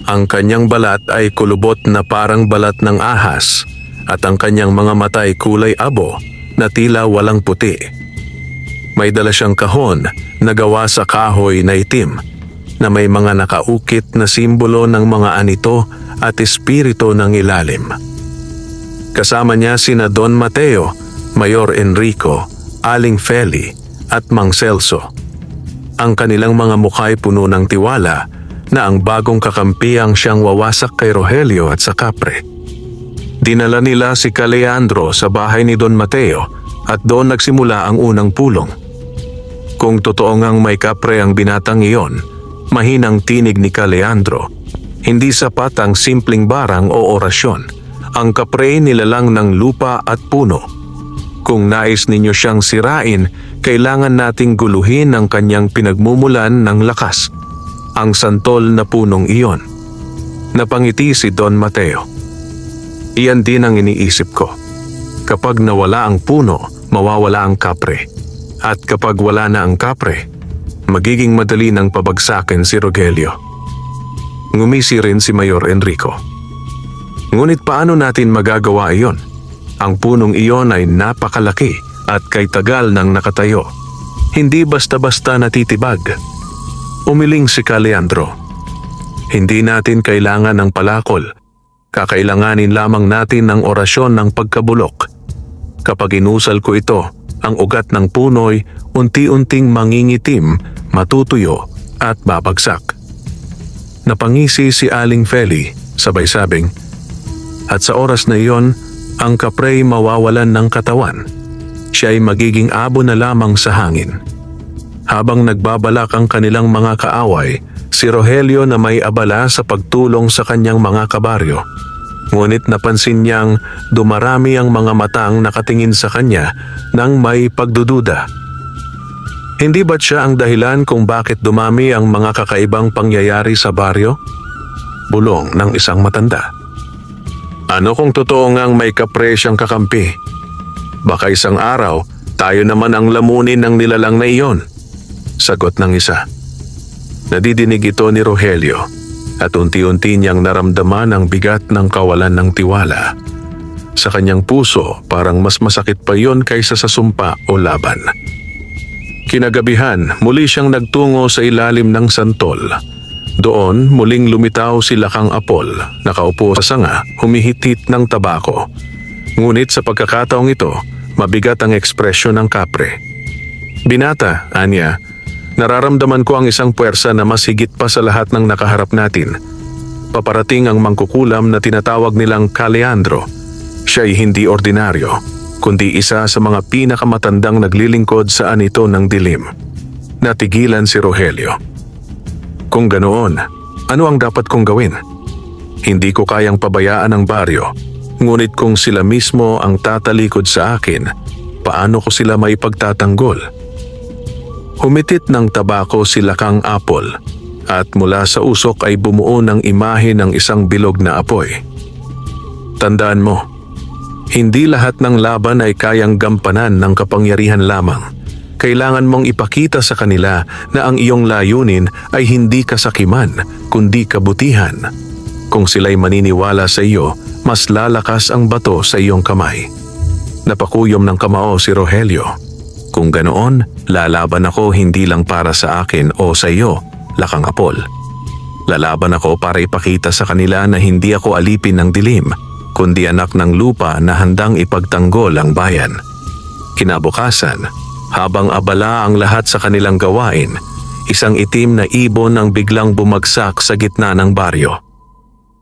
Ang kanyang balat ay kulubot na parang balat ng ahas at ang kanyang mga mata ay kulay abo na tila walang puti. May dala siyang kahon na gawa sa kahoy na itim na may mga nakaukit na simbolo ng mga anito at espiritu ng ilalim. Kasama niya sina Don Mateo, Mayor Enrico, Aling Feli at Mang Celso. Ang kanilang mga mukha ay puno ng tiwala na ang bagong kakampi ang siyang wawasak kay Rogelio at sa kapre. Dinala nila si Caleandro sa bahay ni Don Mateo at doon nagsimula ang unang pulong. Kung totoo ngang may kapre ang binatang iyon, mahinang tinig ni Caleandro. Hindi sapat ang simpleng barang o orasyon. Ang kapre nilalang ng lupa at puno. Kung nais ninyo siyang sirain, kailangan nating guluhin ang kanyang pinagmumulan ng lakas, ang santol na punong iyon. Napangiti si Don Mateo. Iyan din ang iniisip ko. Kapag nawala ang puno, mawawala ang kapre. At kapag wala na ang kapre, magiging madali ng pabagsakin si Rogelio. Ngumisi rin si Mayor Enrico. Ngunit paano natin magagawa iyon? Ang punong iyon ay napakalaki at kay tagal nang nakatayo. Hindi basta-basta natitibag. Umiling si Caleandro. Hindi natin kailangan ng palakol. Kakailanganin lamang natin ng orasyon ng pagkabulok. Kapag inusal ko ito, ang ugat ng puno'y unti-unting mangingitim, matutuyo at babagsak. Napangisi si Aling Feli, sabay sabing, at sa oras na iyon, ang kaprey mawawalan ng katawan. Siya ay magiging abo na lamang sa hangin. Habang nagbabalak ang kanilang mga kaaway, si Rogelio na may abala sa pagtulong sa kanyang mga kabaryo. Ngunit napansin niyang dumarami ang mga matang nakatingin sa kanya nang may pagdududa. Hindi ba't siya ang dahilan kung bakit dumami ang mga kakaibang pangyayari sa baryo? Bulong ng isang matanda. Ano kung totoo ngang may kapre siyang kakampi? Baka isang araw, tayo naman ang lamunin ng nilalang na iyon. Sagot ng isa. Nadidinig ito ni Rogelio at unti-unti niyang naramdaman ang bigat ng kawalan ng tiwala. Sa kanyang puso, parang mas masakit pa yon kaysa sa sumpa o laban. Kinagabihan, muli siyang nagtungo sa ilalim ng santol. Doon, muling lumitaw si Lakang Apol, nakaupo sa sanga, humihit-hit ng tabako. Ngunit sa pagkakataong ito, mabigat ang ekspresyon ng kapre. Binata, anya, nararamdaman ko ang isang puwersa na mas higit pa sa lahat ng nakaharap natin. Paparating ang mangkukulam na tinatawag nilang Kaleandro. Siya'y hindi ordinaryo, kundi isa sa mga pinakamatandang naglilingkod sa anito ng dilim. Natigilan si Rogelio. Kung ganoon, ano ang dapat kong gawin? Hindi ko kayang pabayaan ang baryo, ngunit kung sila mismo ang tatalikod sa akin, paano ko sila maipagtatanggol? Humitit ng tabako si Lakang Apol at mula sa usok ay bumuo ng imahe ng isang bilog na apoy. Tandaan mo, hindi lahat ng laban ay kayang gampanan ng kapangyarihan lamang. Kailangan mong ipakita sa kanila na ang iyong layunin ay hindi kasakiman, kundi kabutihan. Kung sila'y maniniwala sa iyo, mas lalakas ang bato sa iyong kamay. Napakuyom ng kamao si Rogelio. Kung ganoon, lalaban ako hindi lang para sa akin o sa iyo, Lakang Apol. Lalaban ako para ipakita sa kanila na hindi ako alipin ng dilim, kundi anak ng lupa na handang ipagtanggol ang bayan. Kinabukasan, habang abala ang lahat sa kanilang gawain, isang itim na ibon ang biglang bumagsak sa gitna ng baryo.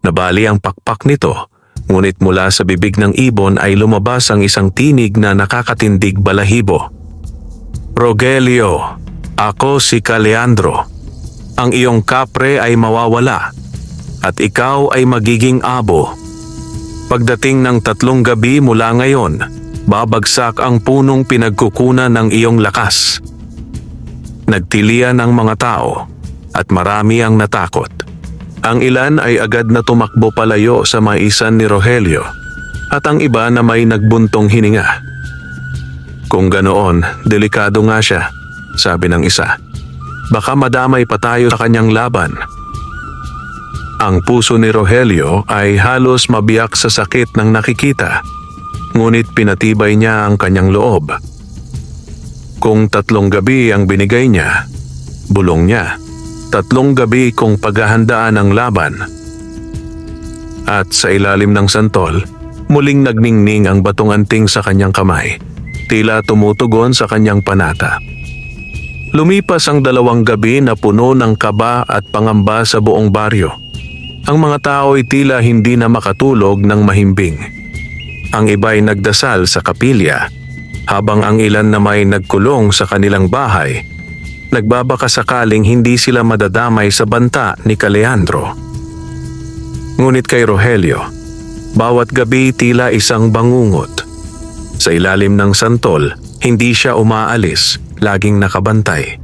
Nabali ang pakpak nito, ngunit mula sa bibig ng ibon ay lumabas ang isang tinig na nakakatindig balahibo. Rogelio, ako si Kaleandro. Ang iyong kapre ay mawawala at ikaw ay magiging abo. Pagdating ng 3 gabi mula ngayon, babagsak ang punong pinagkukunan ng iyong lakas. Nagtilian ang mga tao at marami ang natakot. Ang ilan ay agad na tumakbo palayo sa maisan ni Rogelio at ang iba na may nagbuntong hininga. Kung ganoon, delikado nga siya, sabi ng isa. Baka madamay pa tayo sa kanyang laban. Ang puso ni Rogelio ay halos mabiyak sa sakit ng nakikita, ngunit pinatibay niya ang kanyang loob. Kung 3 gabi ang binigay niya, bulong niya, 3 gabi kung paghahandaan ang laban. At sa ilalim ng santol, muling nagningning ang batong anting sa kanyang kamay, tila tumutugon sa kanyang panata. Lumipas ang 2 gabi na puno ng kaba at pangamba sa buong baryo. Ang mga tao ay tila hindi na makatulog ng mahimbing. Ang iba'y nagdasal sa kapilya, habang ang ilan na may nagkulong sa kanilang bahay, nagbabaka sakaling hindi sila madadamay sa banta ni Kaleandro. Ngunit kay Rogelio, bawat gabi tila isang bangungot. Sa ilalim ng santol, hindi siya umaalis, laging nakabantay.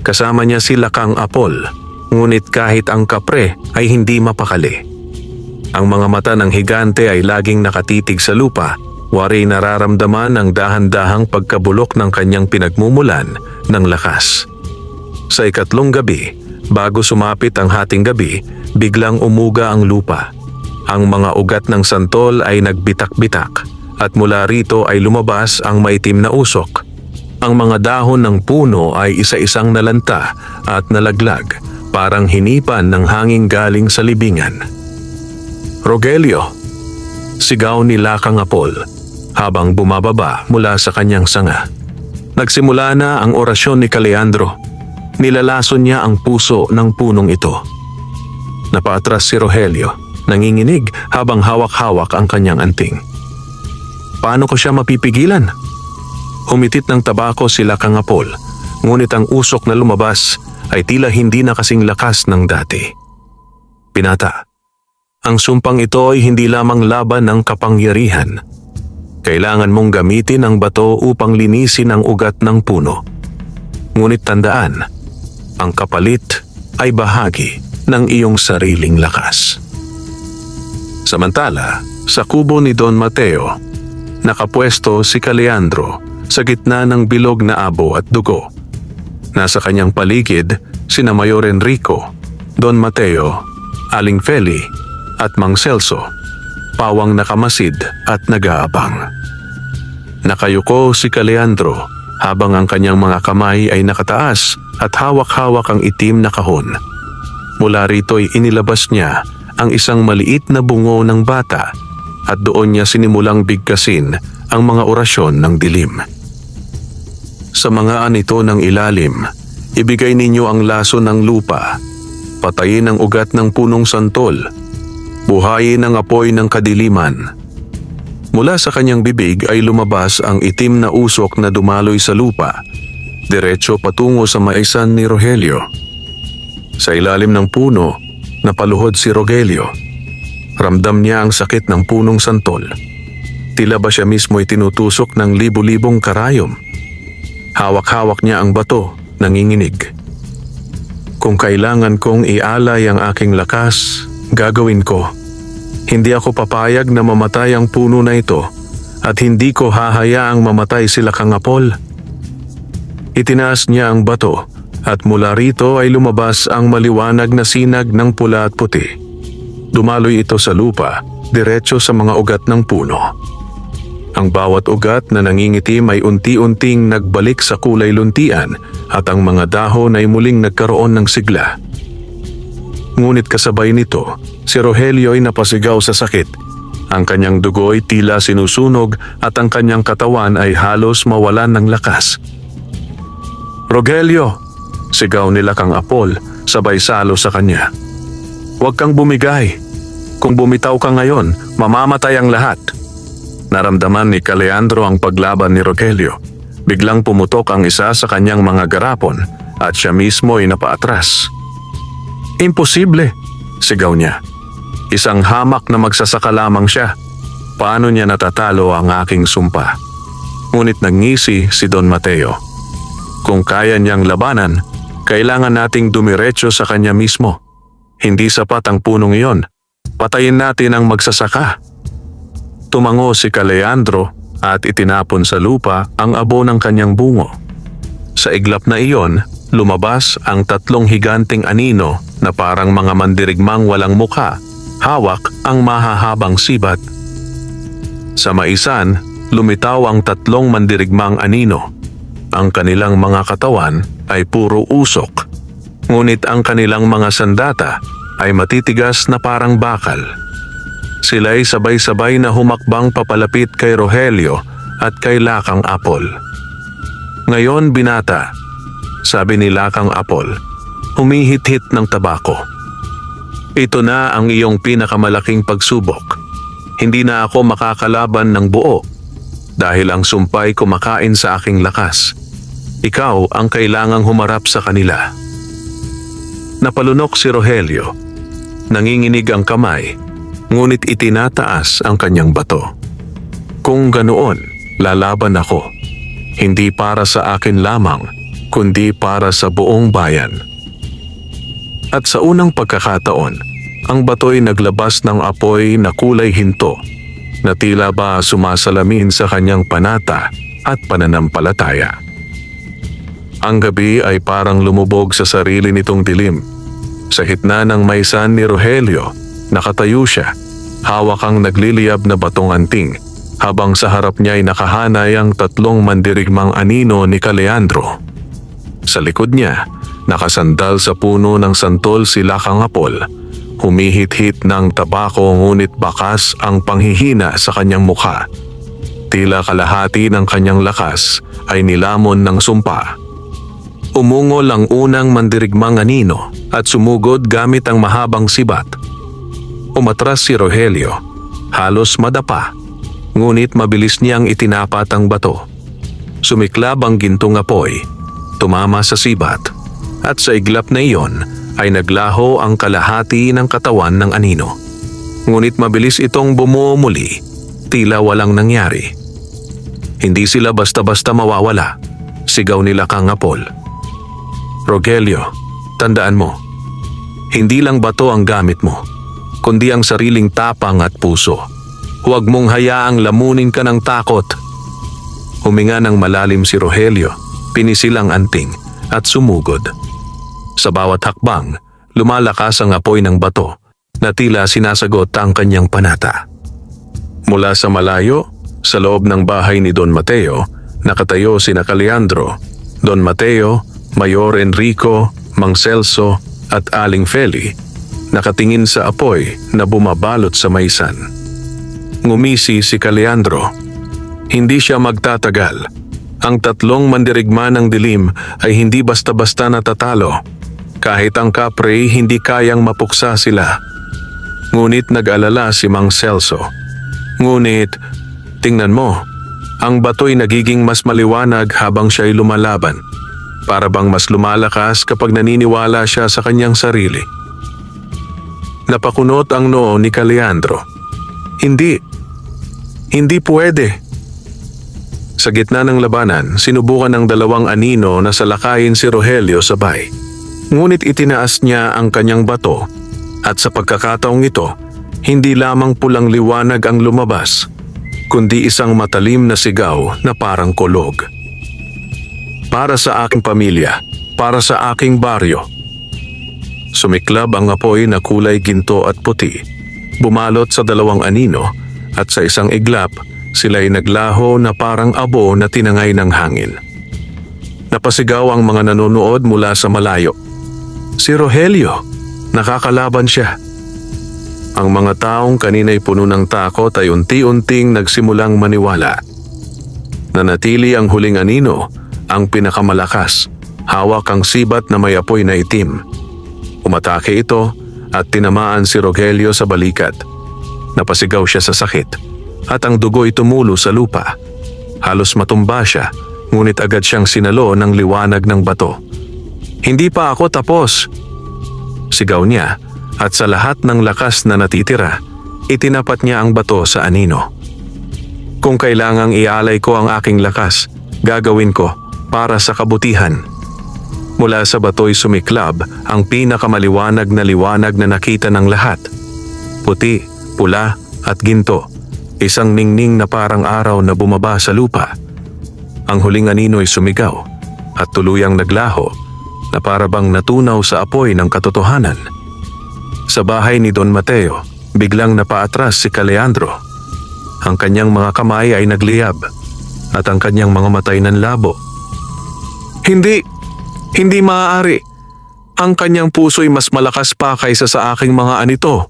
Kasama niya si Lakang Apol, ngunit kahit ang kapre ay hindi mapakali. Ang mga mata ng higante ay laging nakatitig sa lupa, wari nararamdaman ang dahan-dahang pagkabulok ng kanyang pinagmumulan ng lakas. Sa 3 gabi, bago sumapit ang hating gabi, biglang umuga ang lupa. Ang mga ugat ng santol ay nagbitak-bitak at mula rito ay lumabas ang maitim na usok. Ang mga dahon ng puno ay isa-isang nalanta at nalaglag, parang hinipan ng hangin galing sa libingan. Rogelio, sigaw ni Lakang Apol habang bumababa mula sa kanyang sanga. Nagsimula na ang orasyon ni Kaleandro. Nilalason niya ang puso ng punong ito. Napaatras si Rogelio, nanginginig habang hawak-hawak ang kanyang anting. Paano ko siya mapipigilan? Humitit ng tabako si Lakang Apol, ngunit ang usok na lumabas ay tila hindi na kasing lakas ng dati. Pinata, ang sumpang ito ay hindi lamang laban ng kapangyarihan. Kailangan mong gamitin ang bato upang linisin ang ugat ng puno. Ngunit tandaan, ang kapalit ay bahagi ng iyong sariling lakas. Samantala, sa kubo ni Don Mateo, nakapwesto si Caleandro sa gitna ng bilog na abo at dugo. Nasa kanyang paligid sina Mayor Enrico, Don Mateo, Aling Feli at Mang Celso, pawang nakamasid at nag-aabang. Nakayuko si Caleandro habang ang kanyang mga kamay ay nakataas at hawak-hawak ang itim na kahon. Mula rito'y inilabas niya ang isang maliit na bungo ng bata at doon niya sinimulang bigkasin ang mga orasyon ng dilim. Sa mga anito ng ilalim, ibigay ninyo ang laso ng lupa, patayin ang ugat ng punong santol, buhayin ang apoy ng kadiliman. Mula sa kanyang bibig ay lumabas ang itim na usok na dumaloy sa lupa, diretso patungo sa maisan ni Rogelio. Sa ilalim ng puno, napaluhod si Rogelio. Ramdam niya ang sakit ng punong santol. Tila ba siya mismo ay tinutusok ng libu-libong karayom? Hawak-hawak niya ang bato, nanginginig. Kung kailangan kong ialay ang aking lakas, gagawin ko. Hindi ako papayag na mamatay ang puno na ito at hindi ko hahayaang mamatay sila kangapol. Itinaas niya ang bato at mula rito ay lumabas ang maliwanag na sinag ng pula at puti. Dumaloy ito sa lupa, diretso sa mga ugat ng puno. Ang bawat ugat na nangingitim ay unti-unting nagbalik sa kulay luntian at ang mga dahon ay muling nagkaroon ng sigla. Ngunit kasabay nito, si Rogelio ay napasigaw sa sakit. Ang kanyang dugo ay tila sinusunog at ang kanyang katawan ay halos mawalan ng lakas. "Rogelio!" sigaw nila kang Apol, sabay salo sa kanya. "Huwag kang bumigay. Kung bumitaw ka ngayon, mamamatay ang lahat." Naramdaman ni Caleandro ang paglaban ni Rogelio. Biglang pumutok ang isa sa kanyang mga garapon at siya mismo ay napaatras. "Imposible!" sigaw niya. "Isang hamak na magsasaka lamang siya. Paano niya natatalo ang aking sumpa?" Ngunit nangisi si Don Mateo. "Kung kaya niyang labanan, kailangan nating dumiretso sa kanya mismo. Hindi sapat ang punong iyon. Patayin natin ang magsasaka." Tumango si Caleandro at itinapon sa lupa ang abo ng kanyang bungo. Sa iglap na iyon, lumabas ang tatlong higanting anino na parang mga mandirigmang walang mukha, hawak ang mahahabang sibat. Sa maisan, lumitaw ang tatlong mandirigmang anino. Ang kanilang mga katawan ay puro usok, ngunit ang kanilang mga sandata ay matitigas na parang bakal. Sila'y sabay-sabay na humakbang papalapit kay Rogelio at kay Lakang Apol. "Ngayon, binata," sabi ni Lakang Apol, humihit-hit ng tabako. "Ito na ang iyong pinakamalaking pagsubok. Hindi na ako makakalaban ng buo dahil ang sumpay kumakain sa aking lakas. Ikaw ang kailangang humarap sa kanila." Napalunok si Rogelio. Nanginginig ang kamay, ngunit itinataas ang kanyang bato. "Kung ganoon, lalaban ako. Hindi para sa akin lamang, kundi para sa buong bayan." At sa unang pagkakataon, ang bato'y naglabas ng apoy na kulay hinto, na tila ba sumasalamin sa kanyang panata at pananampalataya. Ang gabi ay parang lumubog sa sarili nitong dilim. Sa gitna ng maisan ni Rogelio, nakatayo siya, hawak ang nagliliyab na batong anting, habang sa harap niya ay nakahanay ang tatlong mandirigmang anino ni Caleandro. Sa likod niya, nakasandal sa puno ng santol si Lakang Apol, humihit-hit ng tabako ngunit bakas ang panghihina sa kanyang mukha. Tila kalahati ng kanyang lakas ay nilamon ng sumpa. Umungol ang unang mandirigmang anino at sumugod gamit ang mahabang sibat. Umatras si Rogelio, halos madapa, ngunit mabilis niyang itinapat ang bato. Sumiklab ang gintong apoy, tumama sa sibat, at sa iglap na iyon ay naglaho ang kalahati ng katawan ng anino. Ngunit mabilis itong bumuo muli, tila walang nangyari. "Hindi sila basta-basta mawawala," sigaw ni Lakang Apol. Rogelio, tandaan mo, hindi lang bato ang gamit mo, kundi ang sariling tapang at puso. Huwag mong hayaang lamunin ka ng takot. Huminga ng malalim si Rogelio, pinisil ang anting at sumugod. Sa bawat hakbang, lumalakas ang apoy ng bato na tila sinasagot ang kanyang panata. Mula sa malayo, sa loob ng bahay ni Don Mateo, nakatayo sina Leandro, Don Mateo, Mayor Enrico, Mang Celso at Aling Feli, nakatingin sa apoy na bumabalot sa maisan. Ngumisi si Leandro. Hindi siya magtatagal. Ang tatlong mandirigma ng dilim ay hindi basta-basta natatalo. Kahit ang kapre hindi kayang mapuksa sila. Ngunit nag-alala si Mang Celso. Ngunit, tingnan mo, ang bato'y nagiging mas maliwanag habang siya'y lumalaban. Para bang mas lumalakas kapag naniniwala siya sa kanyang sarili. Napakunot ang noo ni Leandro. Hindi pwede. Sa gitna ng labanan, sinubukan ng dalawang anino na salakayin si Rogelio sabay. Ngunit itinaas niya ang kanyang bato at sa pagkakataong ito, hindi lamang pulang liwanag ang lumabas, kundi isang matalim na sigaw na parang kulog. Para sa aking pamilya, para sa aking baryo. Sumiklab ang apoy na kulay ginto at puti, bumalot sa dalawang anino at sa isang iglap, sila'y naglaho na parang abo na tinangay ng hangin. Napasigaw ang mga nanonood mula sa malayo. Si Rogelio, nakakalaban siya. Ang mga taong kanina'y puno ng takot ay unti-unting nagsimulang maniwala. Nanatili ang huling anino, ang pinakamalakas, hawak ang sibat na may apoy na itim. Umatake ito at tinamaan si Rogelio sa balikat. Napasigaw siya sa sakit at ang dugo'y tumulo sa lupa. Halos matumba siya, ngunit agad siyang sinalo ng liwanag ng bato. Hindi pa ako tapos, sigaw niya at sa lahat ng lakas na natitira, itinapat niya ang bato sa anino. Kung kailangang ialay ko ang aking lakas, gagawin ko para sa kabutihan. Mula sa bato'y sumiklab ang pinakamaliwanag na liwanag na nakita ng lahat. Puti, pula at ginto, isang ningning na parang araw na bumaba sa lupa. Ang huling anino'y sumigaw at tuluyang naglaho na parabang natunaw sa apoy ng katotohanan. Sa bahay ni Don Mateo, biglang napaatras si Leandro. Ang kanyang mga kamay ay nagliyab at ang kanyang mga matay nanlabo. Hindi maaari. Ang kanyang puso'y mas malakas pa kaysa sa aking mga anito.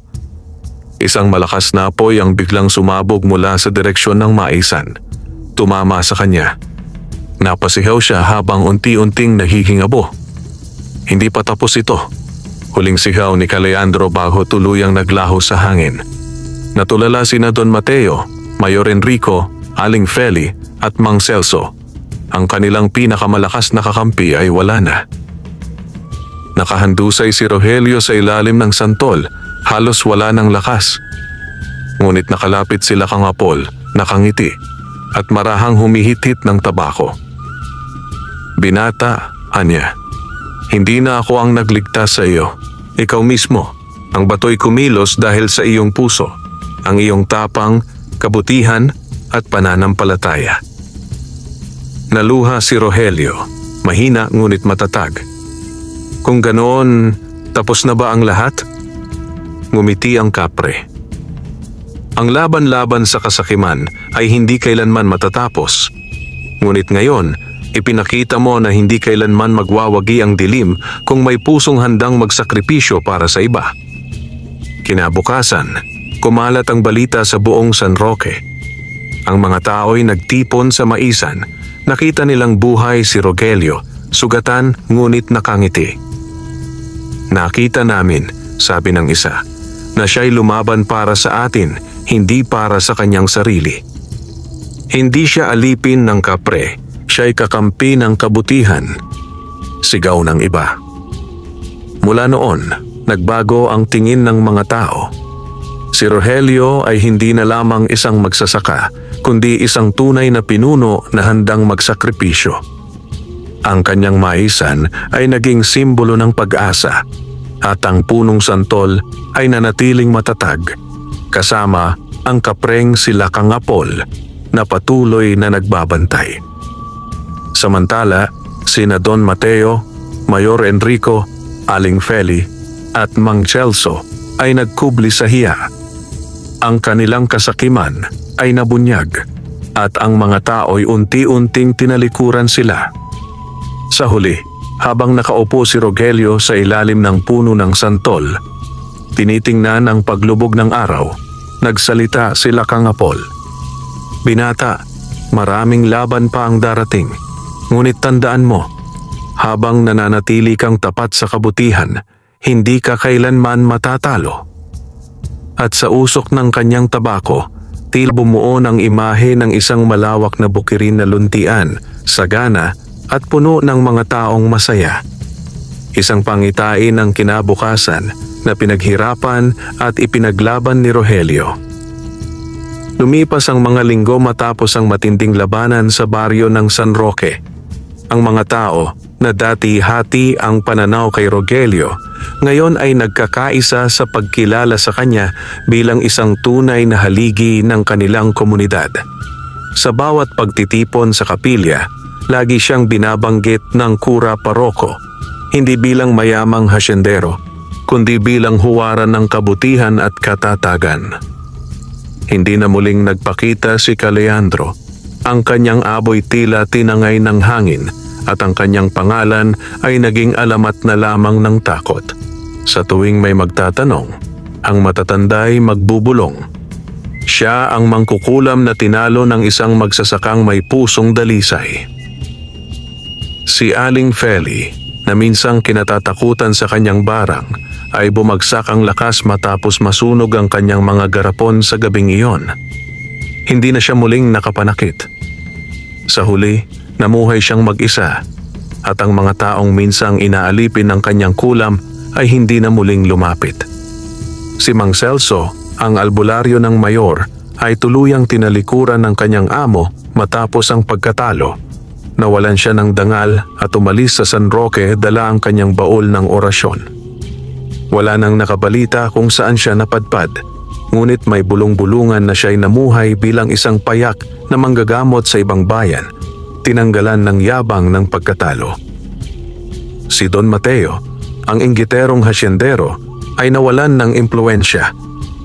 Isang malakas na apoy ang biglang sumabog mula sa direksyon ng maisan. Tumama sa kanya. Napasihaw siya habang unti-unting nahihingabo. Hindi pa tapos ito. Huling sigaw ni Leandro bago tuluyang naglaho sa hangin. Natulala sina Don Mateo, Mayor Enrico, Aling Feli at Mang Celso. Ang kanilang pinakamalakas na kakampi ay wala na. Nakahandusay si Rogelio sa ilalim ng santol, halos wala ng lakas. Ngunit nakalapit sila kang Apol, nakangiti, at marahang humihit-hit ng tabako. Binata, Anya, hindi na ako ang nagligtas sa iyo. Ikaw mismo. Ang bato'y kumilos dahil sa iyong puso, ang iyong tapang, kabutihan at pananampalataya. Naluha si Rogelio, mahina ngunit matatag. Kung ganoon, tapos na ba ang lahat? Ngumiti ang kapre. Ang laban-laban sa kasakiman ay hindi kailanman matatapos. Ngunit ngayon, ipinakita mo na hindi kailanman magwawagi ang dilim kung may pusong handang magsakripisyo para sa iba. Kinabukasan, kumalat ang balita sa buong San Roque. Ang mga tao'y nagtipon sa maisan. Nakita nilang buhay si Rogelio, sugatan ngunit nakangiti. Nakita namin, sabi ng isa, na siya'y lumaban para sa atin, hindi para sa kanyang sarili. Hindi siya alipin ng kapre, siya'y kakampi ng kabutihan. Sigaw ng iba. Mula noon, nagbago ang tingin ng mga tao. Si Rogelio ay hindi na lamang isang magsasaka, kundi isang tunay na pinuno na handang magsakripisyo. Ang kanyang maisan ay naging simbolo ng pag-asa at ang punong santol ay nanatiling matatag kasama ang kapreng sila Kangapol na patuloy na nagbabantay. Samantala, sina Don Mateo, Mayor Enrico, Aling Feli at Mang Celso ay nagkubli sa hiya. Ang kanilang kasakiman ay nabunyag at ang mga tao'y unti-unting tinalikuran sila. Sa huli, habang nakaupo si Rogelio sa ilalim ng puno ng santol, tinitingnan ang paglubog ng araw, nagsalita sila Kangapol. "Binata, maraming laban pa ang darating, ngunit tandaan mo, habang nananatili kang tapat sa kabutihan, hindi ka kailanman matatalo." At sa usok ng kanyang tabako, tila bumuo ng imahe ng isang malawak na bukirin na luntian, sagana at puno ng mga taong masaya. Isang pangitain ng kinabukasan na pinaghirapan at ipinaglaban ni Rogelio. Lumipas ang mga linggo matapos ang matinding labanan sa baryo ng San Roque. Ang mga tao na dati hati ang pananaw kay Rogelio, ngayon ay nagkakaisa sa pagkilala sa kanya bilang isang tunay na haligi ng kanilang komunidad. Sa bawat pagtitipon sa kapilya, lagi siyang binabanggit ng kura paroko, hindi bilang mayamang hasyendero, kundi bilang huwaran ng kabutihan at katatagan. Hindi na muling nagpakita si Caleandro. Ang kanyang aboy tila tinangay ng hangin at ang kanyang pangalan ay naging alamat na lamang ng takot. Sa tuwing may magtatanong, ang matatanda ay magbubulong. Siya ang mangkukulam na tinalo ng isang magsasakang may pusong dalisay. Si Aling Feli, na minsang kinatatakutan sa kanyang barang, ay bumagsak ang lakas matapos masunog ang kanyang mga garapon sa gabing iyon. Hindi na siya muling nakapanakit. Sa huli, namuhay siyang mag-isa at ang mga taong minsang inaalipin ng kanyang kulam ay hindi na muling lumapit. Si Mang Celso, ang albularyo ng mayor, ay tuluyang tinalikuran ng kanyang amo matapos ang pagkatalo. Nawalan siya ng dangal at umalis sa San Roque dala ang kanyang baol ng orasyon. Wala nang nakabalita kung saan siya napadpad, ngunit may bulong-bulungan na siya'y namuhay bilang isang payak na manggagamot sa ibang bayan, tinanggalan ng yabang ng pagkatalo. Si Don Mateo, ang inggiterong hasyendero, ay nawalan ng impluensya.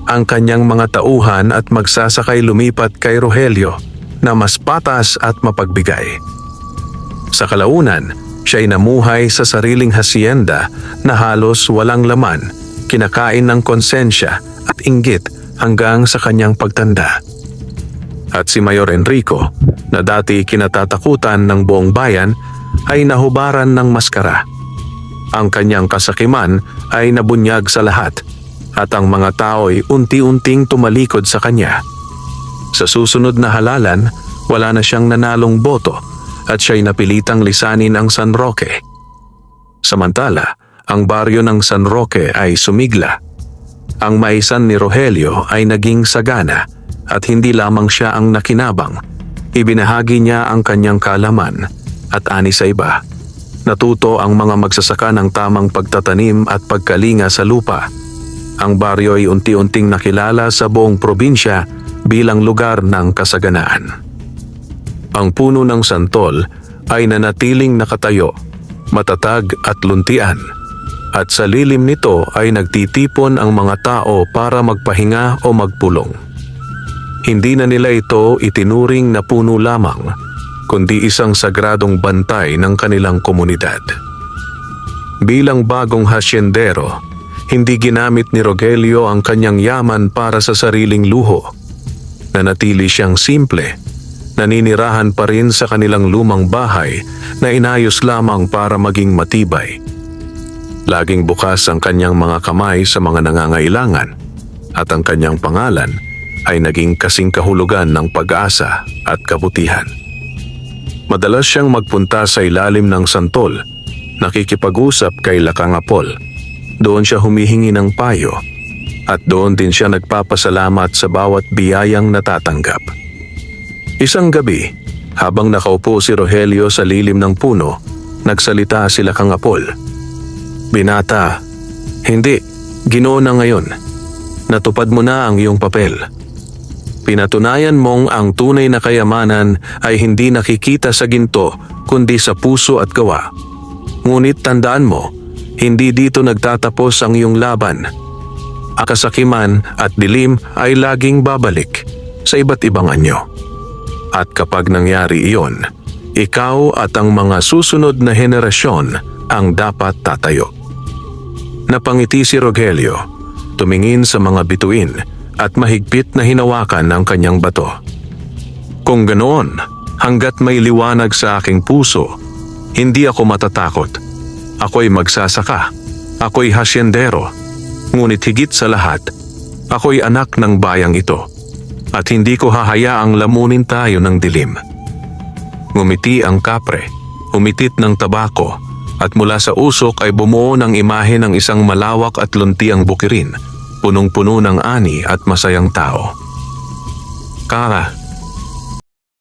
Ang kanyang mga tauhan at magsasakay lumipat kay Rogelio na mas patas at mapagbigay. Sa kalaunan, siya'y namuhay sa sariling hasyenda na halos walang laman, kinakain ng konsensya at inggit hanggang sa kanyang pagtanda. At si Mayor Enrico, na dati kinatatakutan ng buong bayan, ay nahubaran ng maskara. Ang kanyang kasakiman ay nabunyag sa lahat at ang mga tao'y unti-unting tumalikod sa kanya. Sa susunod na halalan, wala na siyang nanalong boto at siya'y napilitang lisanin ang San Roque. Samantala, ang baryo ng San Roque ay sumigla. Ang maisan ni Rogelio ay naging sagana at hindi lamang siya ang nakinabang. Ibinahagi niya ang kanyang kaalaman at ani sa iba. Natuto ang mga magsasaka ng tamang pagtatanim at pagkalinga sa lupa. Ang baryo ay unti-unting nakilala sa buong probinsya bilang lugar ng kasaganaan. Ang puno ng santol ay nanatiling nakatayo, matatag at luntian, at sa lilim nito ay nagtitipon ang mga tao para magpahinga o magpulong. Hindi na nila ito itinuring na puno lamang, kundi isang sagradong bantay ng kanilang komunidad. Bilang bagong hasyendero, hindi ginamit ni Rogelio ang kanyang yaman para sa sariling luho. Nanatili siyang simple, naninirahan pa rin sa kanilang lumang bahay na inayos lamang para maging matibay. Laging bukas ang kanyang mga kamay sa mga nangangailangan at ang kanyang pangalan ay naging kasing kahulugan ng pag-asa at kabutihan. Madalas siyang magpunta sa ilalim ng santol, nakikipag-usap kay Kangapol. Doon siya humihingi ng payo at doon din siya nagpapasalamat sa bawat biyayang natatanggap. Isang gabi, habang nakaupo si Rogelio sa lilim ng puno, nagsalita sila kang Apol. Binata, hindi, Ginoo na ngayon. Natupad mo na ang iyong papel. Pinatunayan mong ang tunay na kayamanan ay hindi nakikita sa ginto kundi sa puso at gawa. Ngunit tandaan mo, hindi dito nagtatapos ang iyong laban. Ang kasakiman at dilim ay laging babalik sa iba't ibang anyo. At kapag nangyari iyon, ikaw at ang mga susunod na henerasyon ang dapat tatayo. Napangiti si Rogelio, tumingin sa mga bituin at mahigpit na hinawakan ang kanyang bato. Kung ganoon, hanggat may liwanag sa aking puso, hindi ako matatakot. Ako'y magsasaka, ako'y hasyendero, ngunit higit sa lahat, ako'y anak ng bayang ito at hindi ko hahayaang lamunin tayo ng dilim. Ngumiti ang kapre, humitit ng tabako, at mula sa usok ay bumuo ng imahe ng isang malawak at luntiang bukirin, punong-puno ng ani at masayang tao. Kara,